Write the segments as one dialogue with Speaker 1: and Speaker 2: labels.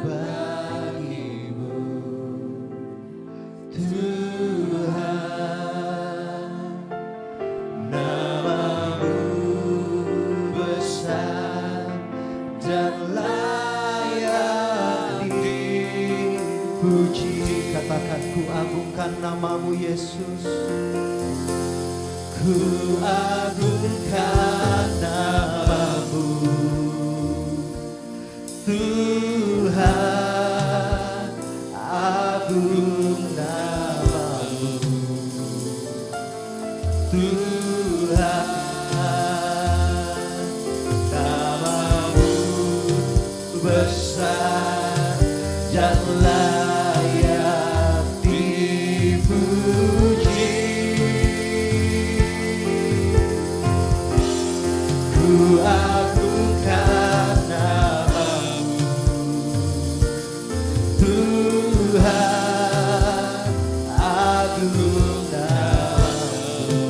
Speaker 1: bagimu Tuhan, namamu besar dan layak dipuji. Katakan, ku agungkan namamu Yesus, ku agungkan namamu Tuhan, agung namamu Tuhan, namamu besar dan layak dipuji. Ku agungkan namamu Tuhan, agung namamu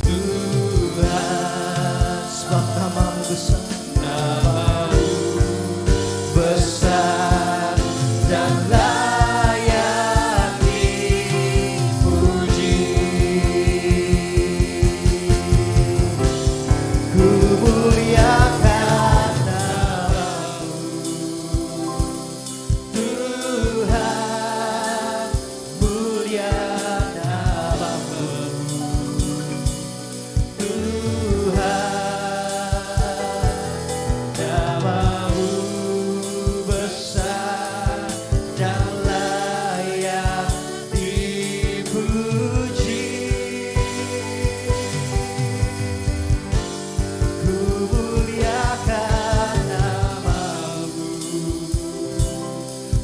Speaker 1: Tuhan, sebab namamu besar, namamu besar dan layak dipuji. Ku muliakan namamu Tuhan, mulia namamu Tuhan, namamu besar dan layak dipuji. Ku muliakan namamu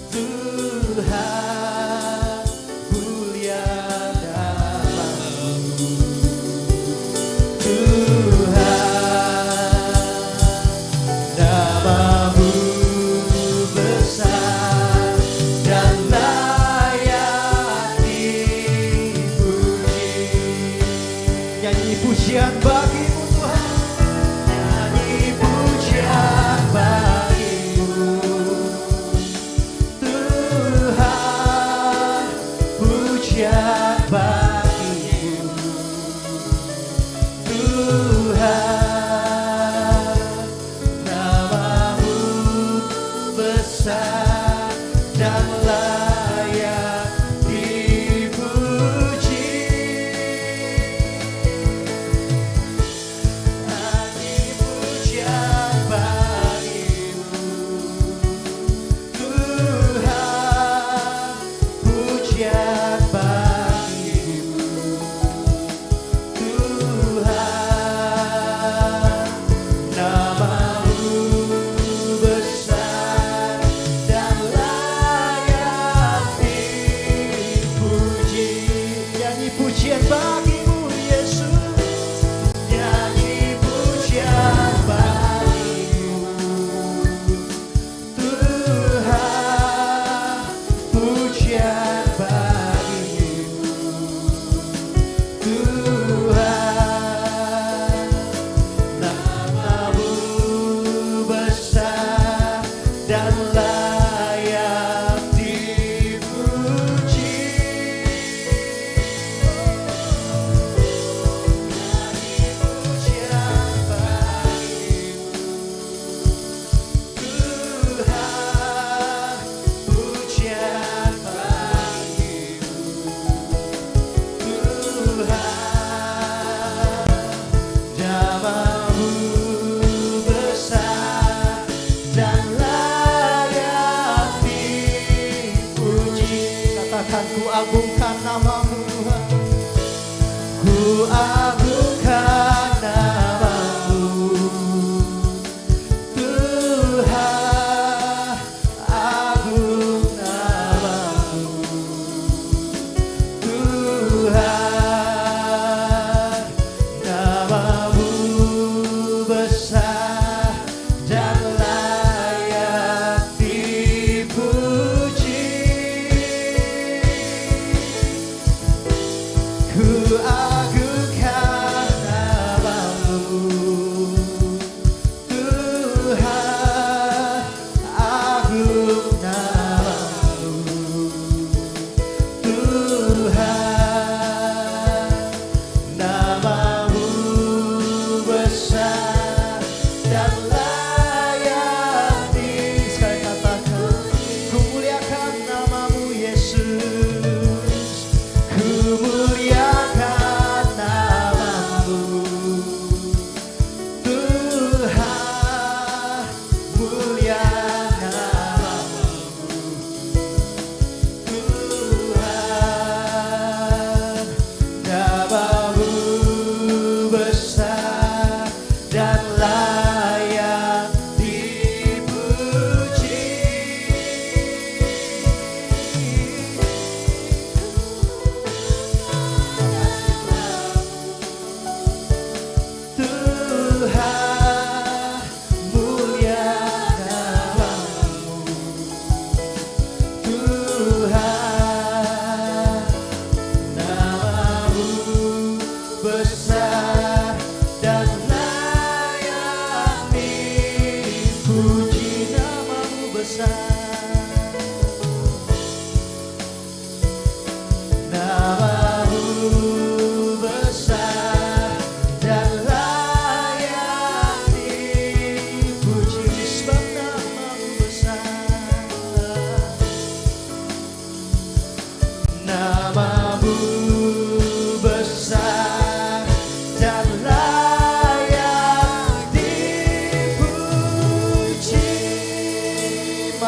Speaker 1: Tuhan, mulia namamu Tuhan, namamu besar dan layak dipuji. Nyanyi pujian bagimu Tuhan, nyanyi pujian bagimu Tuhan, pujian bagimu Tuhan, namamu besar dan layak dipuji. Nyanyi pujian bagimu Tuhan, pujian bagimu Tuhan, namamu besar dan layak dipuji. Nyanyi pujian bagimu Yesus, nyanyi pujian bagimu Tuhan, pujian bagimu Tuhan, namamu besar dan layak dipuji. Nyanyi pujian bagimu Tuhan, pujian bagimu Tuhan, namamu besar dan layak dipuji. Katakan, ku agungkan namamu Tuhan, ku agungkan namamu Tuhan, agung namamu Tuhan, namamu besar dan layak dipuji.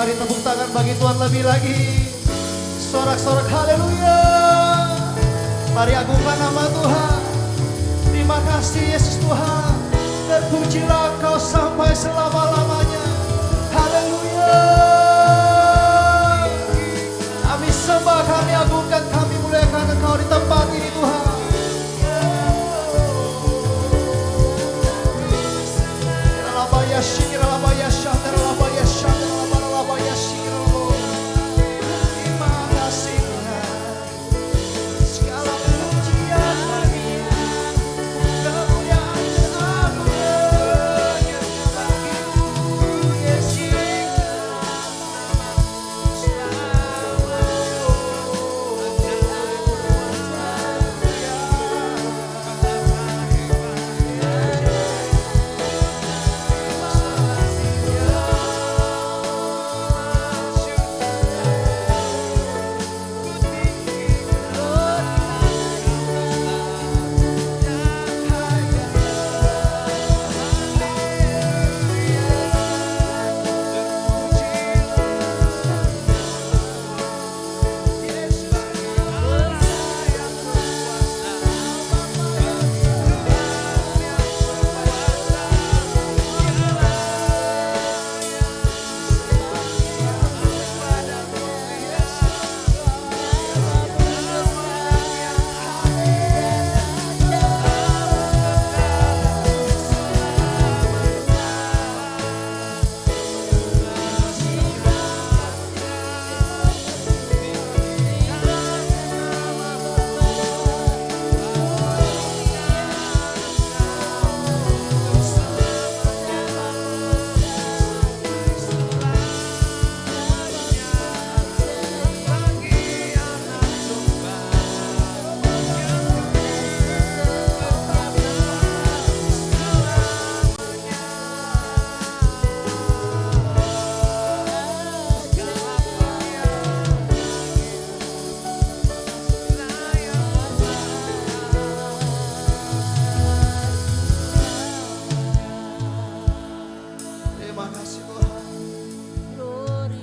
Speaker 1: Mari tepuk tangan bagi Tuhan lebih lagi. Sorak-sorak haleluya. Mari agungkan nama Tuhan. Terima kasih Yesus Tuhan. Terpujilah Kau sampai selama-lamanya. Haleluya. Kami sembah, kami agungkan, kami muliakan Engkau di tempat ini Tuhan. Terima kasih Tuhan. Segala pujian bagi kemuliaan dan agung bagimu Yesus.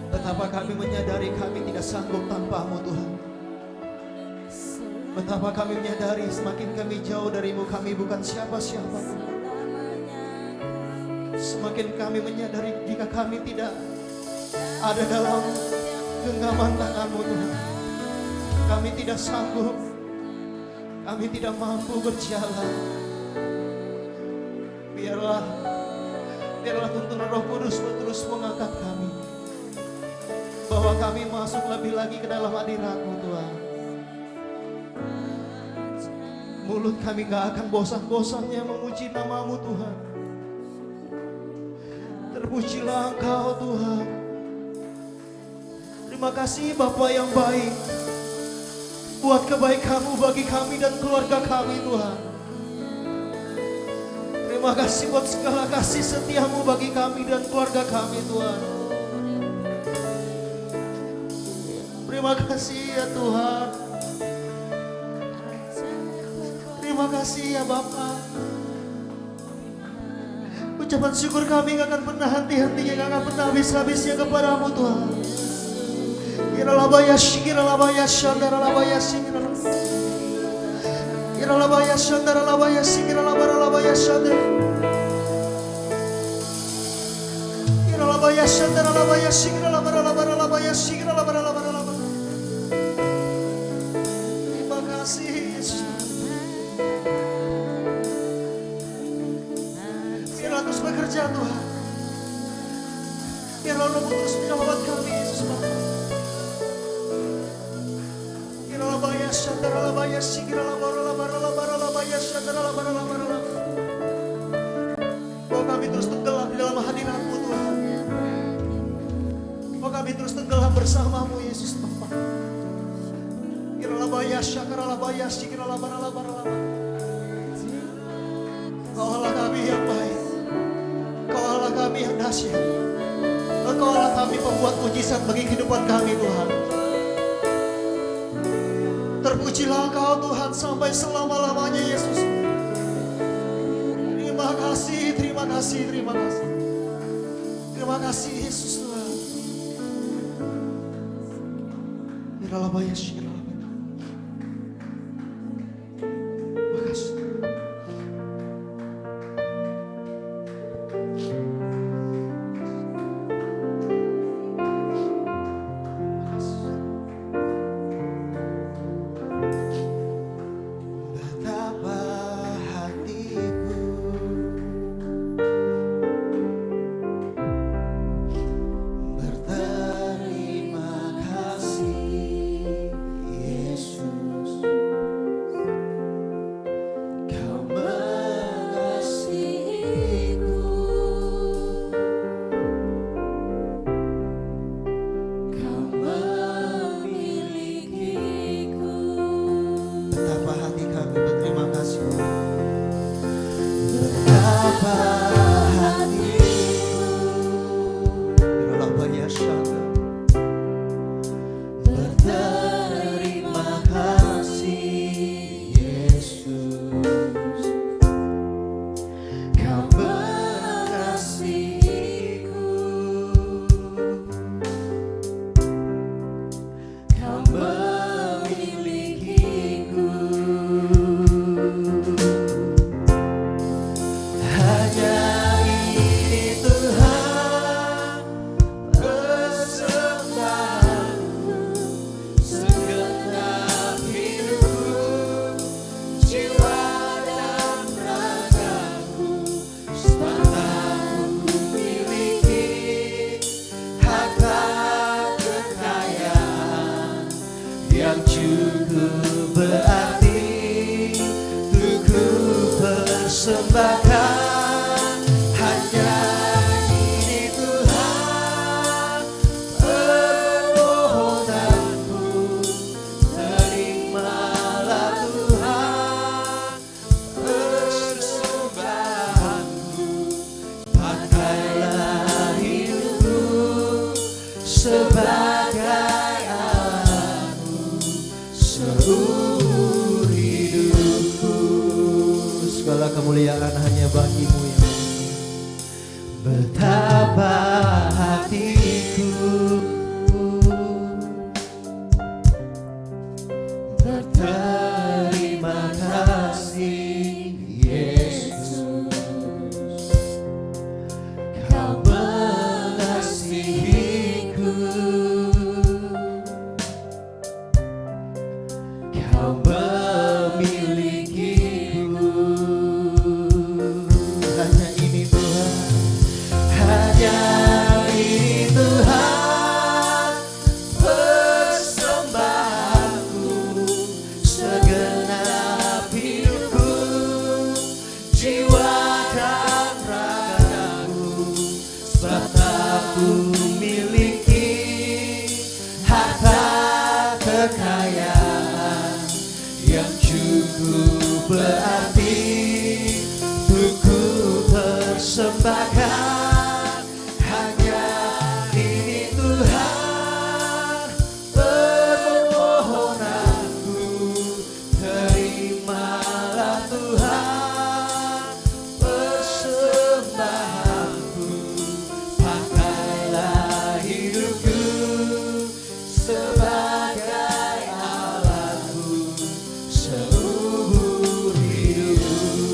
Speaker 1: Betapa kami menyadari kami tidak sanggup tanpa-Mu Tuhan. Betapa kami menyadari semakin kami jauh dari-Mu, kami bukan siapa-siapa. Semakin kami menyadari jika kami tidak ada dalam genggaman tangan-Mu Tuhan, kami tidak sanggup, kami tidak mampu berjalan. Biarlah tuntunan Roh Kudus terus mengangkat kami, bahwa kami masuk lebih lagi ke dalam hadirat-Mu Tuhan. Mulut kami gak akan bosan-bosannya memuji nama-Mu Tuhan. Terpujilah Engkau Tuhan. Terima kasih Bapa yang baik, buat kebaikan-Mu bagi kami dan keluarga kami Tuhan. Terima kasih buat segala kasih setia-Mu bagi kami dan keluarga kami Tuhan. Terima kasih ya Tuhan. Terima kasih ya Bapa. Ucapan syukur kami gak akan pernah henti-hentinya, gak akan pernah habis-habisnya kepadamu Tuhan. Kiralabaya shikiralabaya shandaralabaya shikiralabaya. Kiralabaya shandaralabaya shikiralabaralabaya shandar. Kiralabaya shandaralabaya shikiralabaralabaralabaya shikiralabaralabaralabaya. Terima kasih Yesus. Biarlah terus bekerja Tuhan. Biarlah Roh-Mu terus menyelamat kami Yesus Bapa. Kiralabaya shandaralabaya shikiralabaralabaralabaya shandaralabaralabaralabaya. Bahwa kami terus tenggelam di dalam hadirat-Mu Tuhan. Bahwa kami terus tenggelam bersama-Mu Yesus Bapa. Kiralabaya shandaralabaya shikiralabaralabaralabaya. Kau Allah kami yang baik, Kau Allah kami yang dahsyat, Kau Allah kami pembuat mujizat bagi kehidupan kami Tuhan. Terpujilah Kau Tuhan sampai selama-lamanya Yesus. Terima kasih, terima kasih, terima kasih. Terima kasih Yesus Tuhan. Makasih. Betapa hatiku berterima kasih, Yesus. Kau mengasihiku, Kau memilikiku. Betapa hati kami berterima kasih. Betapa hatiku berterima kasih, Yesus. Kau mengasihiku, Kau memilikiku. Hanya ini Tuhan persembahanku, segenap hidupku, jiwa dan ragaku, sepanjang ku miliki harta kekayaan yang cukup berarti untuk ku persembahkan. Hanya ini Tuhan permohonanku, terimalah Tuhan persembahanku. Pakailah hidupku sebagai Allahmu seumur hidupku. Segala kemuliaan hanya bagimu ya Allah. Betapa hatiku berterima kasih, Yesus. Kau mengasihiku, Kau memilikiku. Hanya ini Tuhan, hanya ini Tuhan persembahanku, segenap hidupku, jiwa dan ragaku, sebab aku miliki harta kekayaan yang cukup berarti untuk ku persembahkan. Hanya ini Tuhan permohonanku, terimalah Tuhan persembahanku. Pakailah hidupku sebagai Allahku seumur hidupku.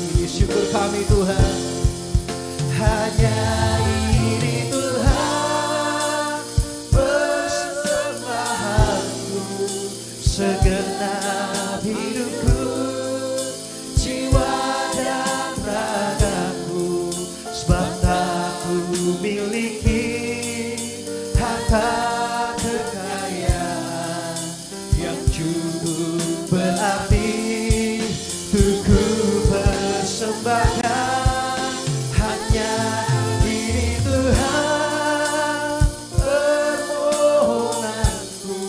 Speaker 1: Ini syukur kami Tuhan. Hanya ini Tuhan persembahanku, segenap hidupku, jiwa dan ragaku, sebab aku miliki harta kekayaan yang cukup berarti untuk ku persembahkan. Hanya ini Tuhan permohonanku,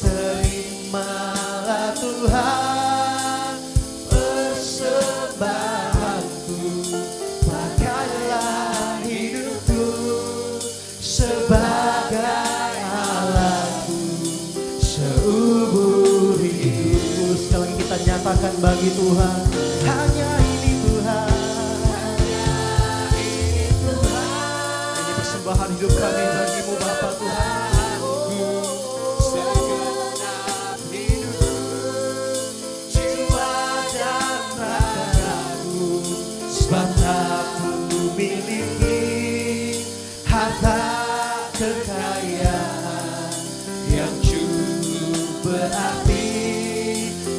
Speaker 1: terimalah Tuhan persembahanku. Pakailah hidupku sebagai Allahku seumur hidupku. Sekali lagi kita nyatakan bagi Tuhan, hanya ini Tuhan, hanya ini Tuhan. Ini persembahan hidup kami bagimu Bapa Tuhan. harta kekayaan yang cukup berarti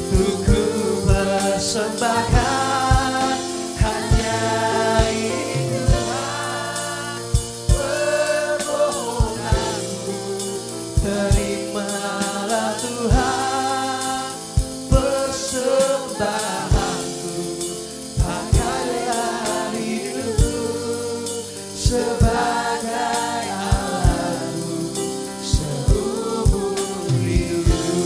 Speaker 1: untuk ku persembahkan. Hanya ini Tuhan permohonanku, terimalah Tuhan persembahanku. Pakailah hidupku sebagai Allahku seumur hidupku.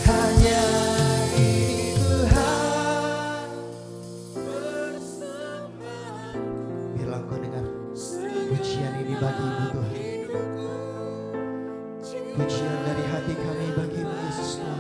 Speaker 1: Hanya ini Tuhan persembahanku. Bilang kau dengar pujian ini bagimu Tuhan. Pujian dari hati kami bagimu Yesus Tuhan.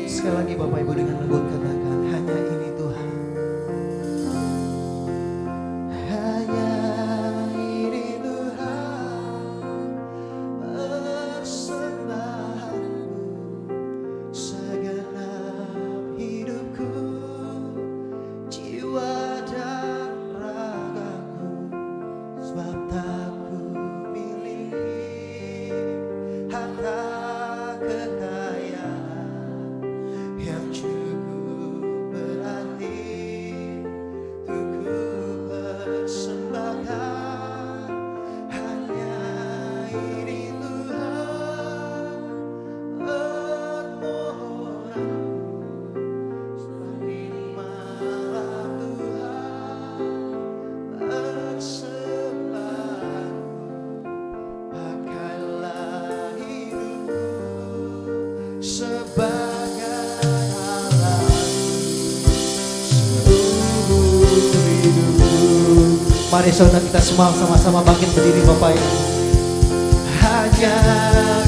Speaker 1: Sekali lagi Bapak Ibu dengan lembut katakan, hanya ini Tuhan. Hanya ini Tuhan persembahanku, segenap hidupku, jiwa dan ragaku, sebab tak ku miliki harta kekayaan yang cukup berarti untuk ku persembahkan. Hanya ini Tuhan permohonanku, terimalah Tuhan persembahanku. Pakailah hidupku sebagai Mari saudara kita semua sama-sama bangkit berdiri Bapak Ibu. Hanya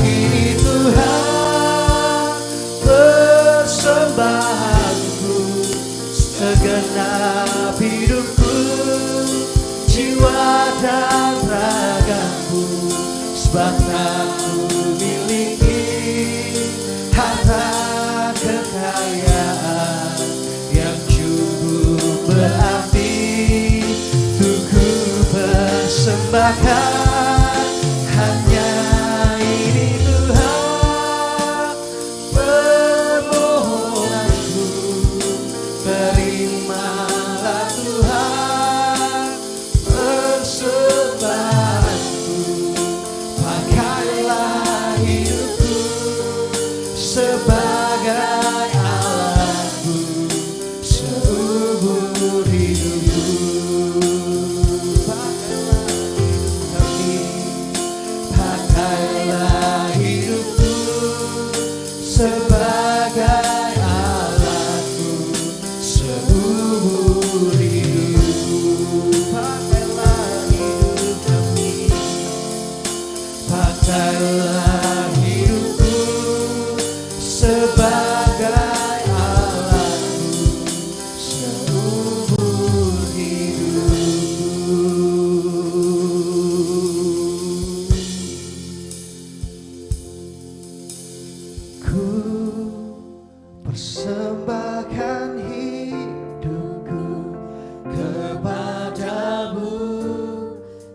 Speaker 1: ini Tuhan persembahanku, segenap hidupku, jiwa dan ragaku, sebab tak ku miliki harta kekayaan yang cukup berarti persembahkan. Hanya ini Tuhan permohonanku, terimalah Tuhan persembahanku. Pakailah hidupku sebagai Allahku seumur hidupku. Pakailah hidupku sebagai Allahku seumur hidupku. Pakailah hidup kami, pakailah hidupku sebagai Allahku seumur hidupku. Persembahkan hidupku kepadamu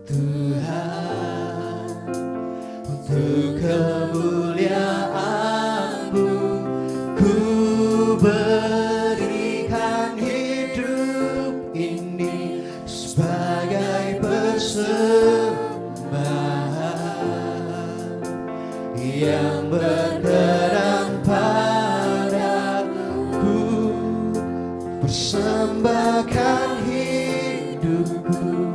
Speaker 1: Tuhan, untuk kemuliaan-Mu ku berikan hidup ini sebagai persembahan yang berkenan padaku. Persembahkan hidupku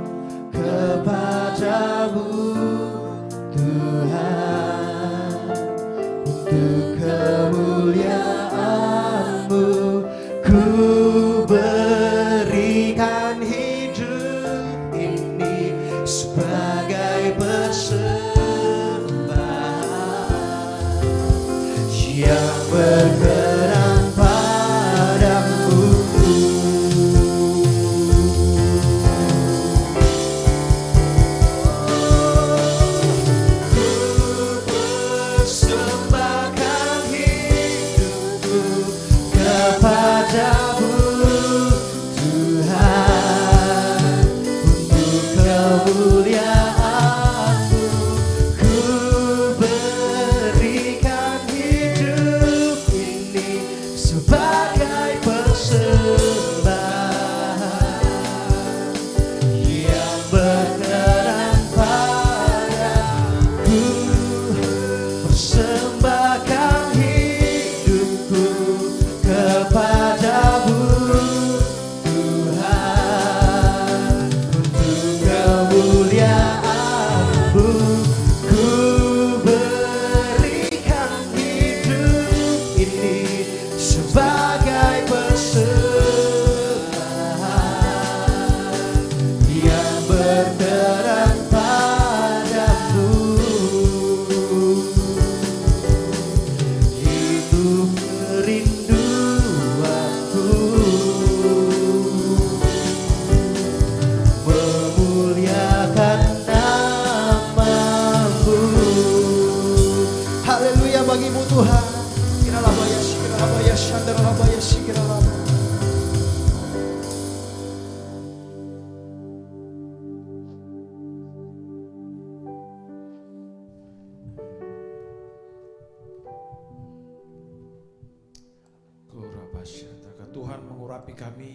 Speaker 2: mengurapi kami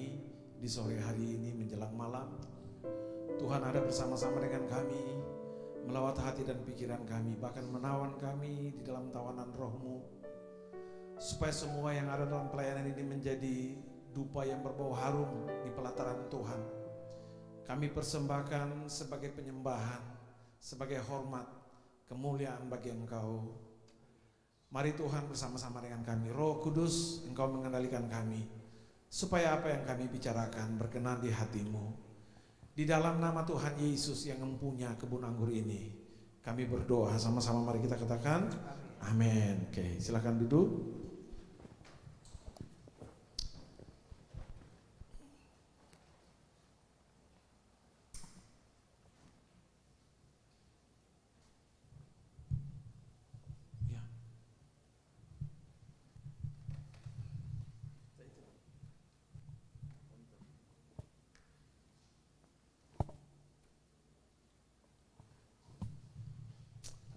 Speaker 2: di sore hari ini menjelang malam. Tuhan ada bersama-sama dengan kami, melawat hati dan pikiran kami, bahkan menawan kami di dalam tawanan Roh-Mu, supaya semua yang ada dalam pelayanan ini menjadi dupa yang berbau harum di pelataran Tuhan. Kami persembahkan sebagai penyembahan, sebagai hormat, kemuliaan bagi Engkau. Mari Tuhan bersama-sama dengan kami. Roh Kudus, Engkau mengendalikan kami, supaya apa yang kami bicarakan berkenan di hati-Mu. Di dalam nama Tuhan Yesus yang mempunyai kebun anggur ini, kami berdoa sama-sama. Mari kita katakan amin. Oke, silakan duduk.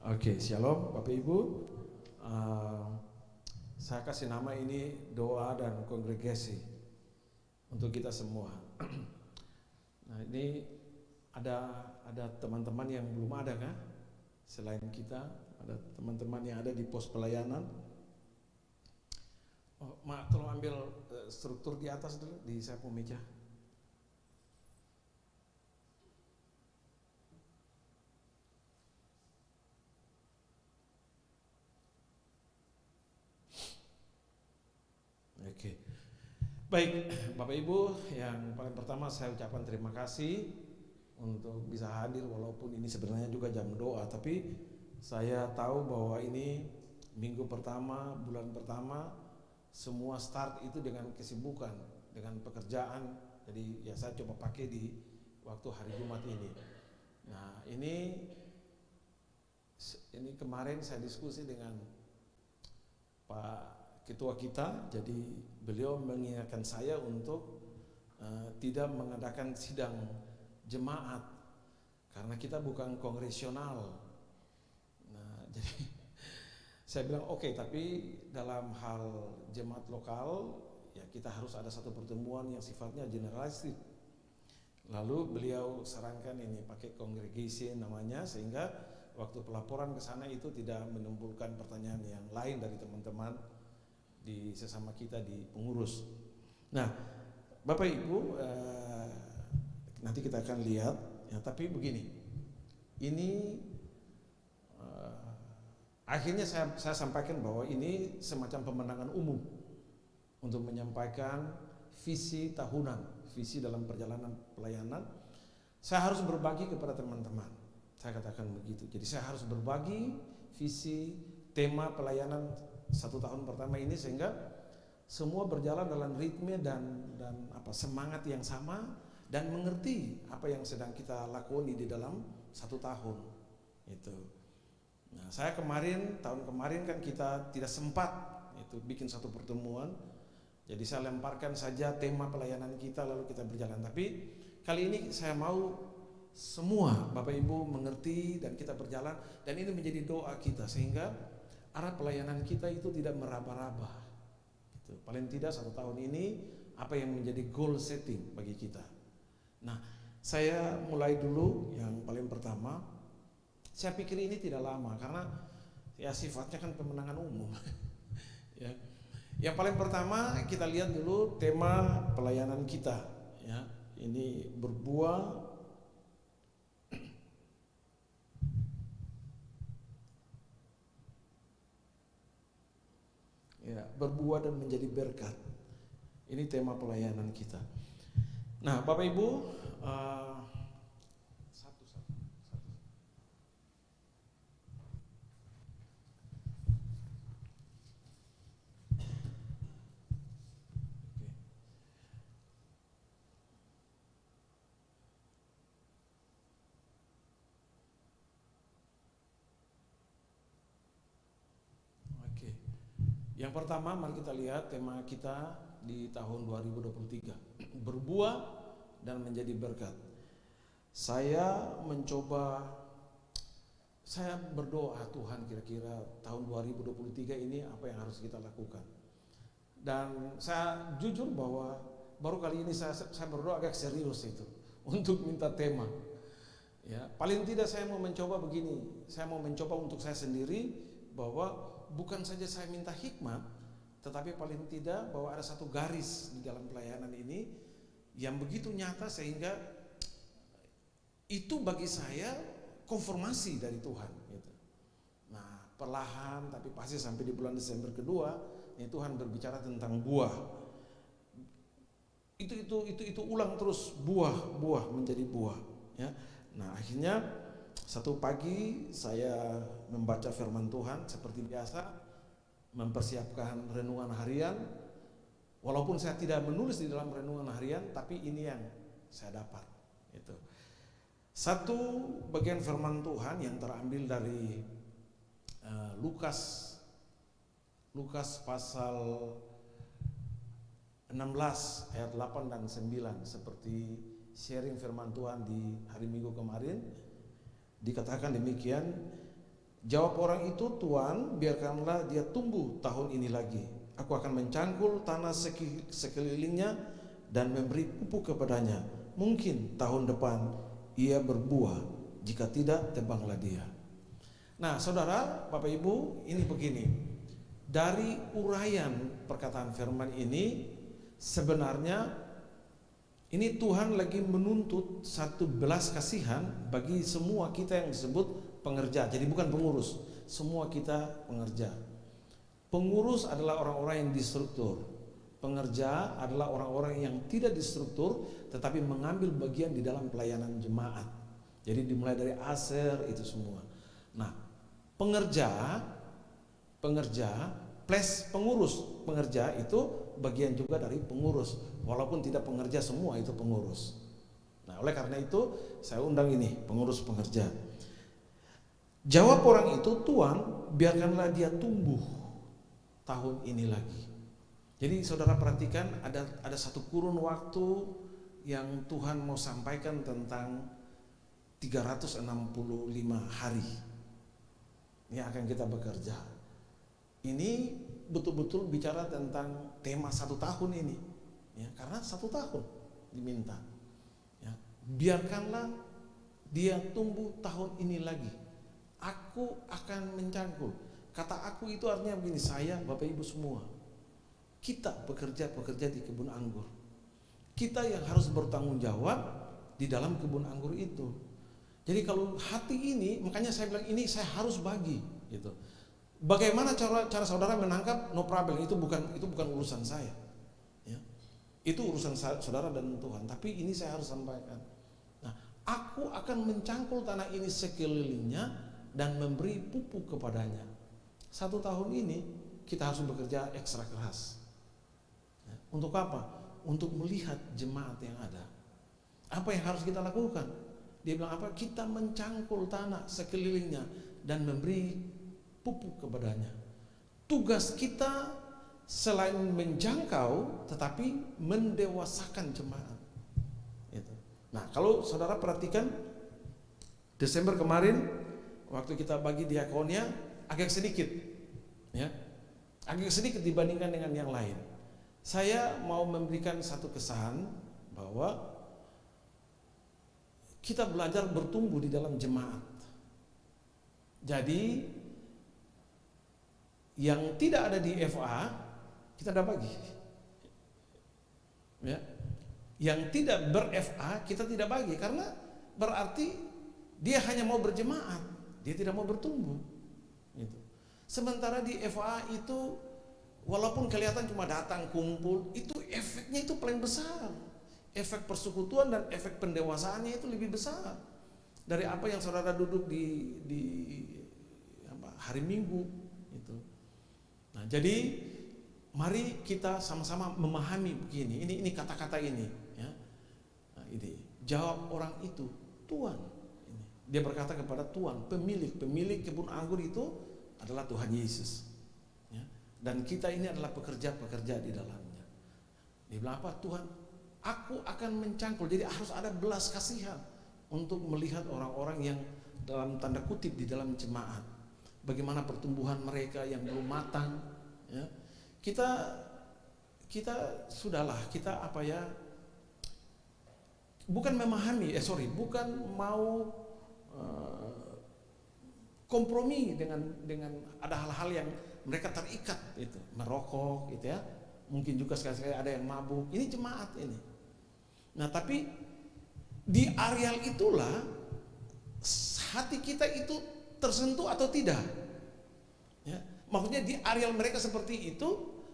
Speaker 2: Oke, shalom Bapak Ibu. Saya kasih nama ini doa dan kongregasi untuk kita semua. Nah, ini ada teman-teman yang belum ada kan? Selain kita, ada teman-teman yang ada di pos pelayanan. Oh, tolong ambil struktur di atas dulu di samping meja. Oke. Baik, Bapak Ibu, yang paling pertama saya ucapkan terima kasih untuk bisa hadir walaupun ini sebenarnya juga jam doa, tapi saya tahu bahwa ini minggu pertama, bulan pertama, semua start itu dengan kesibukan, dengan pekerjaan. Jadi ya saya coba pakai di waktu hari Jumat ini. Nah, ini kemarin saya diskusi dengan Pak Ketua kita, jadi beliau mengingatkan saya untuk tidak mengadakan sidang jemaat karena kita bukan kongresional. Nah, jadi saya bilang oke, tapi dalam hal jemaat lokal ya kita harus ada satu pertemuan yang sifatnya generalistik. Lalu beliau sarankan ini pakai congregation namanya, sehingga waktu pelaporan ke sana itu tidak menimbulkan pertanyaan yang lain dari teman-teman di sesama kita di pengurus. Nah, Bapak Ibu, nanti kita akan lihat ya, tapi begini, ini akhirnya saya sampaikan bahwa ini semacam pemenangan umum untuk menyampaikan visi tahunan, visi dalam perjalanan pelayanan. Saya harus berbagi kepada teman-teman, saya katakan begitu. Jadi saya harus berbagi visi tema pelayanan 1 tahun pertama ini, sehingga semua berjalan dalam ritme dan semangat yang sama dan mengerti apa yang sedang kita lakoni di dalam 1 tahun itu. Nah, saya tahun kemarin kan kita tidak sempat itu bikin satu pertemuan, jadi saya lemparkan saja tema pelayanan kita lalu kita berjalan. Tapi kali ini saya mau semua Bapak Ibu mengerti dan kita berjalan, dan ini menjadi doa kita sehingga arah pelayanan kita itu tidak meraba-raba. Gitu. Paling tidak 1 tahun ini apa yang menjadi goal setting bagi kita. Nah, saya mulai dulu yang paling pertama. Saya pikir ini tidak lama karena ya sifatnya kan pemenangan umum. Ya. Yang paling pertama kita lihat dulu tema pelayanan kita. Ya, ini berbuah. Ya, berbuah dan menjadi berkat. Ini tema pelayanan kita. Nah, Bapak Ibu, satu. Oke. Yang pertama, mari kita lihat tema kita di tahun 2023, berbuah dan menjadi berkat. Saya berdoa, Tuhan, kira-kira tahun 2023 ini apa yang harus kita lakukan. Dan saya jujur bahwa baru kali ini saya berdoa agak serius itu untuk minta tema. Ya, paling tidak saya mau mencoba begini. Saya mau mencoba untuk saya sendiri bahwa bukan saja saya minta hikmat, tetapi paling tidak bahwa ada satu garis di dalam pelayanan ini yang begitu nyata sehingga itu bagi saya konfirmasi dari Tuhan gitu. Nah, perlahan tapi pasti sampai di bulan Desember kedua, ini Tuhan berbicara tentang buah. Itu ulang terus, buah menjadi buah, ya. Nah, akhirnya satu pagi saya membaca firman Tuhan seperti biasa, mempersiapkan renungan harian. Walaupun saya tidak menulis di dalam renungan harian, tapi ini yang saya dapat. Itu satu bagian firman Tuhan yang terambil dari Lukas pasal 16 ayat 8 dan 9, seperti sharing firman Tuhan di hari Minggu kemarin. Dikatakan demikian, jawab orang itu, Tuan, biarkanlah dia tumbuh tahun ini lagi. Aku akan mencangkul tanah sekelilingnya dan memberi pupuk kepadanya. Mungkin tahun depan ia berbuah, jika tidak tebanglah dia. Nah, saudara, Bapak Ibu, ini begini. Dari uraian perkataan firman ini, sebenarnya ini Tuhan lagi menuntut satu belas kasihan bagi semua kita yang disebut pengerja. Jadi bukan pengurus, semua kita pengerja. Pengurus adalah orang-orang yang distruktur. Pengerja adalah orang-orang yang tidak distruktur tetapi mengambil bagian di dalam pelayanan jemaat. Jadi dimulai dari aser itu semua. Nah, pengerja plus pengurus. Pengerja itu bagian juga dari pengurus, walaupun tidak pengerja semua itu pengurus. Nah, oleh karena itu saya undang ini pengurus pengerja. Jawab orang itu, Tuan, biarkanlah dia tumbuh tahun ini lagi. Jadi saudara perhatikan, ada satu kurun waktu yang Tuhan mau sampaikan tentang 365 hari. Ini akan kita bekerja. Ini betul-betul bicara tentang tema 1 tahun ini, ya, karena 1 tahun diminta. Ya, biarkanlah dia tumbuh tahun ini lagi. Aku akan mencangkul. Kata aku itu artinya begini, saya, Bapak Ibu semua, kita bekerja di kebun anggur. Kita yang harus bertanggung jawab di dalam kebun anggur itu. Jadi kalau hati ini, makanya saya bilang ini saya harus bagi, gitu. Bagaimana cara saudara menangkap, no problem, itu bukan urusan saya, ya. Itu urusan saudara dan Tuhan. Tapi ini saya harus sampaikan. Nah, aku akan mencangkul tanah ini sekelilingnya dan memberi pupuk kepadanya. 1 tahun ini kita harus bekerja ekstra keras. Ya. Untuk apa? Untuk melihat jemaat yang ada. Apa yang harus kita lakukan? Dia bilang apa? Kita mencangkul tanah sekelilingnya dan memberi pupuk kepadanya. Tugas kita selain menjangkau tetapi mendewasakan jemaat. Itu. Nah, kalau saudara perhatikan Desember kemarin waktu kita bagi diakonia agak sedikit, ya, agak sedikit dibandingkan dengan yang lain. Saya mau memberikan satu kesan bahwa kita belajar bertumbuh di dalam jemaat. Jadi yang tidak ada di FA kita tidak bagi, ya. Yang tidak ber-FA kita tidak bagi, karena berarti dia hanya mau berjemaat, dia tidak mau bertumbuh, gitu. Sementara di FA itu walaupun kelihatan cuma datang kumpul, itu efeknya itu paling besar. Efek persekutuan dan efek pendewasaannya itu lebih besar dari apa yang saudara duduk di hari Minggu itu. Nah, jadi mari kita sama-sama memahami begini. Ini kata-kata ini, ya. Nah, ini jawab orang itu, Tuan. Ini. Dia berkata kepada Tuan, pemilik kebun anggur itu adalah Tuhan Yesus. Ya. Dan kita ini adalah pekerja-pekerja di dalamnya. Dia bilang apa? Tuhan, aku akan mencangkul. Jadi harus ada belas kasihan untuk melihat orang-orang yang dalam tanda kutip di dalam jemaat. Bagaimana pertumbuhan mereka yang belum matang, ya. kita sudahlah, kita apa ya, bukan memahami, bukan mau kompromi dengan ada hal-hal yang mereka terikat itu, merokok gitu ya. Mungkin juga sekali-sekali ada yang mabuk. Ini jemaat ini. Nah, tapi di areal itulah hati kita itu tersentuh atau tidak. Ya, maksudnya di areal mereka seperti itu,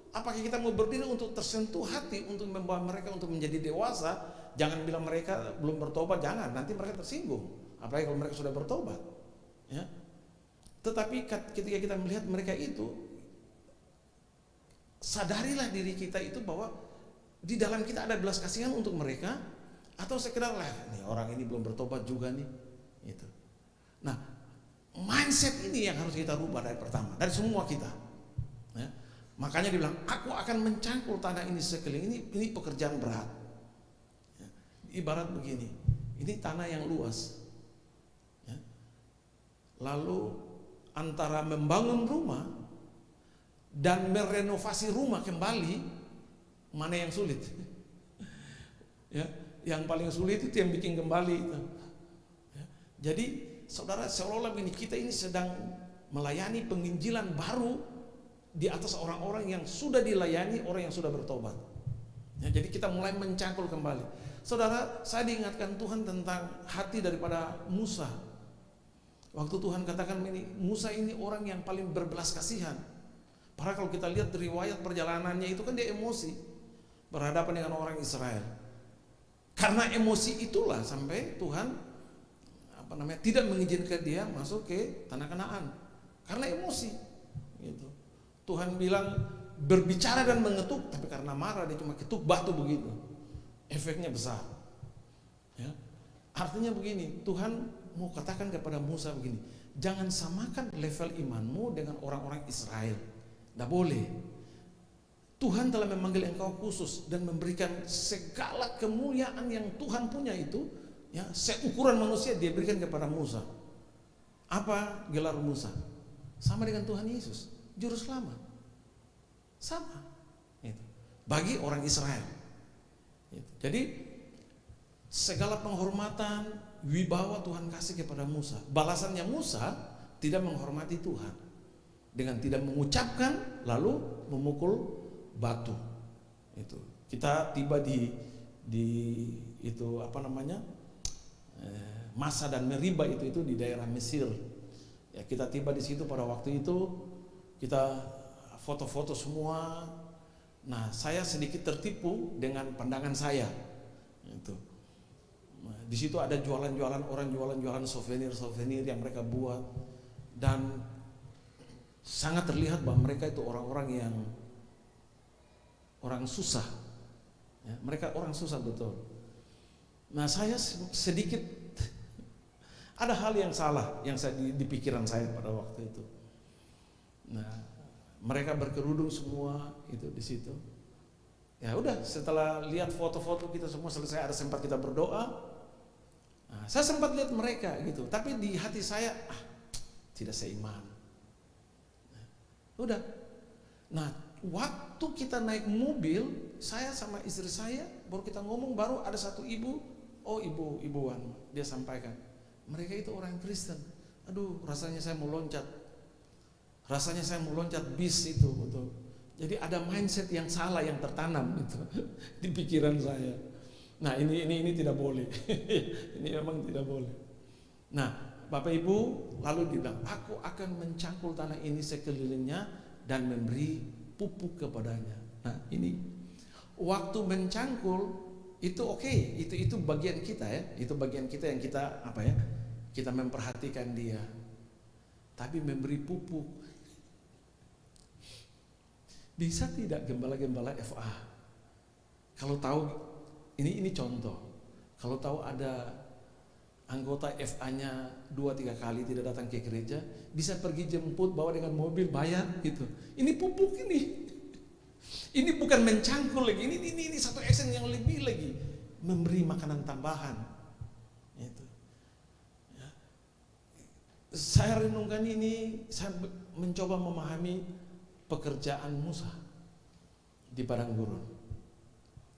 Speaker 2: apakah kita mau berdiri untuk tersentuh hati, untuk membawa mereka untuk menjadi dewasa? Jangan bilang mereka belum bertobat, jangan, nanti mereka tersinggung. Apalagi kalau mereka sudah bertobat. Ya. Tetapi ketika kita melihat mereka itu, sadarilah diri kita itu bahwa di dalam kita ada belas kasihan untuk mereka, atau sekedar lah, nih orang ini belum bertobat juga nih, gitu. Nah, mindset ini yang harus kita rubah dari pertama, dari semua kita. Ya. Makanya dibilang, aku akan mencangkul tanah ini sekeliling. Ini pekerjaan berat. Ya. Ibarat begini, ini tanah yang luas. Ya. Lalu antara membangun rumah dan merenovasi rumah kembali, mana yang sulit? Ya, yang paling sulit itu yang bikin kembali itu. Ya, jadi saudara, seolah-olah ini kita ini sedang melayani penginjilan baru di atas orang-orang yang sudah dilayani, orang yang sudah bertobat. Ya, jadi kita mulai mencangkul kembali. Saudara, saya diingatkan Tuhan tentang hati daripada Musa. Waktu Tuhan katakan ini, Musa ini orang yang paling berbelas kasihan. Padahal kalau kita lihat riwayat perjalanannya itu kan dia emosi berhadapan dengan orang Israel. Karena emosi itulah sampai Tuhan tidak mengizinkan dia masuk ke tanah Kanaan. Karena emosi. Gitu. Tuhan bilang berbicara dan mengetuk, tapi karena marah dia cuma ketuk batu begitu. Efeknya besar. Ya. Artinya begini, Tuhan mau katakan kepada Musa begini, jangan samakan level imanmu dengan orang-orang Israel. Tidak boleh. Tuhan telah memanggil engkau khusus dan memberikan segala kemuliaan yang Tuhan punya itu, ya, seukuran manusia dia berikan kepada Musa. Apa gelar Musa? Sama dengan Tuhan Yesus, juru selamat. Sama. Itu. Bagi orang Israel. Itu. Jadi segala penghormatan, wibawa Tuhan kasih kepada Musa. Balasannya Musa tidak menghormati Tuhan dengan tidak mengucapkan lalu memukul batu. Itu. Kita tiba di itu Masa dan Meriba itu di daerah Mesir. Ya, kita tiba di situ pada waktu itu, kita foto-foto semua. Nah, saya sedikit tertipu dengan pandangan saya. Itu. Nah, di situ ada jualan-jualan, orang jualan-jualan souvenir yang mereka buat, dan sangat terlihat bahwa mereka itu orang-orang yang orang susah. Ya, mereka orang susah betul. Nah, saya sedikit ada hal yang salah yang saya di pikiran saya pada waktu itu. Nah, mereka berkerudung semua itu di situ. Ya udah, setelah lihat foto-foto kita semua selesai, ada sempat kita berdoa. Nah, saya sempat lihat mereka gitu, tapi di hati saya tidak seiman. Udah. Nah, waktu kita naik mobil, saya sama istri saya baru kita ngomong, baru ada satu ibu, ibu-ibuan, dia sampaikan, mereka itu orang Kristen. Aduh, rasanya saya mau loncat bis itu, betul. Jadi ada mindset yang salah yang tertanam itu di pikiran saya. Nah, ini tidak boleh. Ini memang tidak boleh. Nah, Bapak Ibu, lalu dibilang, aku akan mencangkul tanah ini sekelilingnya dan memberi pupuk kepadanya. Nah, ini waktu mencangkul itu oke, itu bagian kita ya, itu bagian kita yang kita kita memperhatikan dia. Tapi memberi pupuk, bisa tidak gembala-gembala FA kalau tahu ini contoh, kalau tahu ada anggota FA-nya 2-3 kali tidak datang ke gereja, bisa pergi jemput, bawa dengan mobil, bayar gitu. Ini pupuk ini. Ini bukan mencangkul lagi. Ini satu action yang lebih lagi, memberi makanan tambahan. Itu. Ya. Saya renungkan ini, saya mencoba memahami pekerjaan Musa. di padang gurun.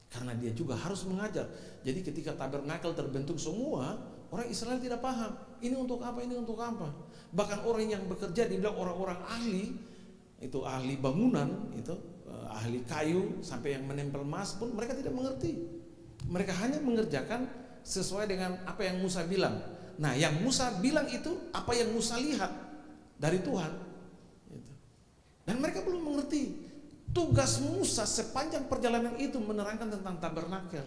Speaker 2: Karena dia juga harus mengajar. Jadi ketika tabernakel terbentuk semua, orang Israel tidak paham. Ini untuk apa, ini untuk apa. Bahkan orang yang bekerja dibilang orang-orang ahli, itu ahli bangunan, itu ahli kayu, sampai yang menempel emas pun mereka tidak mengerti. Mereka hanya mengerjakan sesuai dengan apa yang Musa bilang. Nah, yang Musa bilang itu apa yang Musa lihat dari Tuhan. Dan mereka belum mengerti. Tugas Musa sepanjang perjalanan itu menerangkan tentang tabernakel.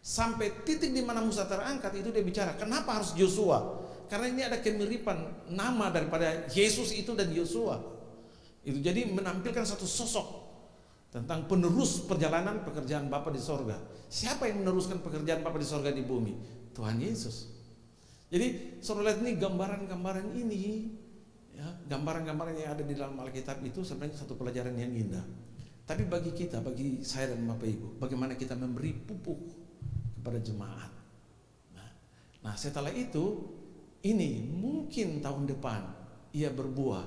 Speaker 2: Sampai titik di mana Musa terangkat itu dia bicara, kenapa harus Yosua? Karena ini ada kemiripan nama daripada Yesus itu dan Yosua. Itu jadi menampilkan satu sosok tentang penerus perjalanan pekerjaan Bapa di sorga. Siapa yang meneruskan pekerjaan Bapa di sorga di bumi? Tuhan Yesus. Jadi saudara lihat ini gambaran-gambaran ini, ya, gambaran-gambaran yang ada di dalam Alkitab itu sebenarnya satu pelajaran yang indah. Tapi bagi kita, bagi saya dan Bapak Ibu, bagaimana kita memberi pupuk kepada jemaat. Nah, setelah itu, ini mungkin tahun depan ia berbuah.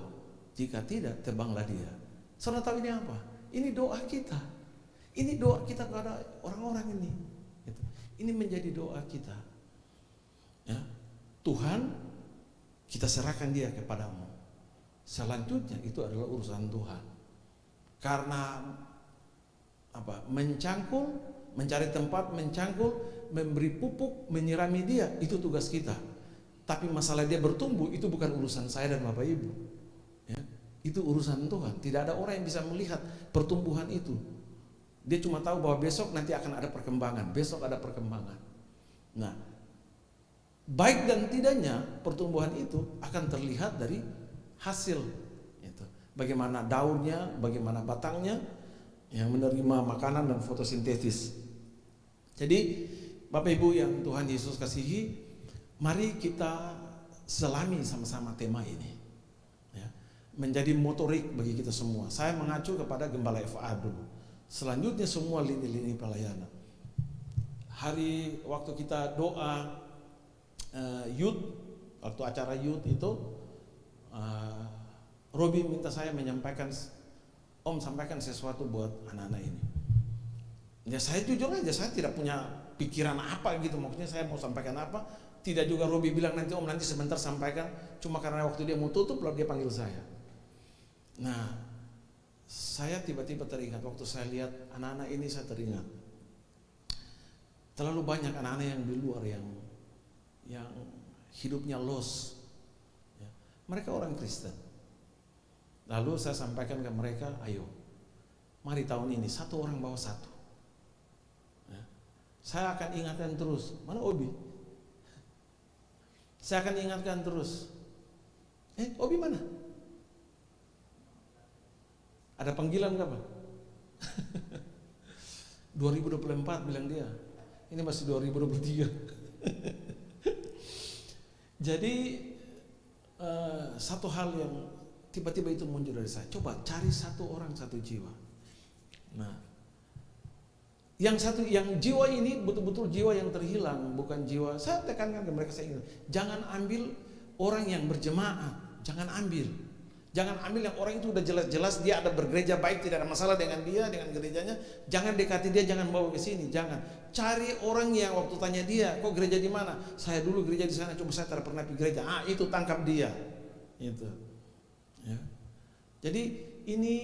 Speaker 2: Jika tidak, tebanglah dia. Saudara tahu ini apa? Ini doa kita. Ini doa kita kepada orang-orang ini. Ini menjadi doa kita. Ya, Tuhan, kita serahkan dia kepadamu. Selanjutnya itu adalah urusan Tuhan. Karena apa? Mencangkul, mencari tempat, mencangkul, memberi pupuk, menyirami dia, itu tugas kita. Tapi masalah dia bertumbuh itu bukan urusan saya dan Bapak Ibu. Ya, itu urusan Tuhan. Tidak ada orang yang bisa melihat pertumbuhan itu. Dia cuma tahu bahwa besok nanti akan ada perkembangan, besok ada perkembangan. Nah, baik dan tidaknya pertumbuhan itu akan terlihat dari hasil itu. Bagaimana daunnya, bagaimana batangnya yang menerima makanan dan fotosintesis. Jadi Bapak Ibu yang Tuhan Yesus kasihi, mari kita selami sama-sama tema ini, ya, menjadi motorik bagi kita semua. Saya mengacu kepada Gembala FA dulu. Selanjutnya semua lini-lini pelayanan. Hari waktu kita doa youth, waktu acara youth itu, Robi minta saya menyampaikan, Om sampaikan sesuatu buat anak-anak ini. Ya saya jujur aja, saya tidak punya pikiran apa gitu, maksudnya saya mau sampaikan apa. Tidak juga Robi bilang nanti Om nanti sebentar sampaikan, cuma karena waktu dia mau tutup lalu dia panggil saya. Nah, saya tiba-tiba teringat waktu saya lihat anak-anak ini, saya teringat terlalu banyak anak-anak yang di luar yang hidupnya lost, ya. Mereka orang Kristen. Lalu saya sampaikan ke mereka, ayo mari tahun ini satu orang bawa satu, ya. Saya akan ingatkan terus, mana Obi? Saya akan ingatkan terus, Obi mana? Ada panggilan berapa? 2024 bilang dia. Ini masih 2023. Jadi satu hal yang tiba-tiba itu muncul dari saya. Coba cari satu orang satu jiwa. Nah, yang jiwa ini betul-betul jiwa yang terhilang, bukan jiwa. Saya tekankan ke mereka, saya ingin jangan ambil orang yang berjemaah, jangan ambil. Jangan ambil yang orang itu udah jelas-jelas dia ada bergereja baik, tidak ada masalah dengan dia, dengan gerejanya. Jangan dekati dia, jangan bawa ke sini, jangan. Cari orang yang waktu tanya dia, kok gereja di mana? Saya dulu gereja di sana, cuma saya tidak pernah pergi gereja. Itu tangkap dia. Itu. Ya. Jadi ini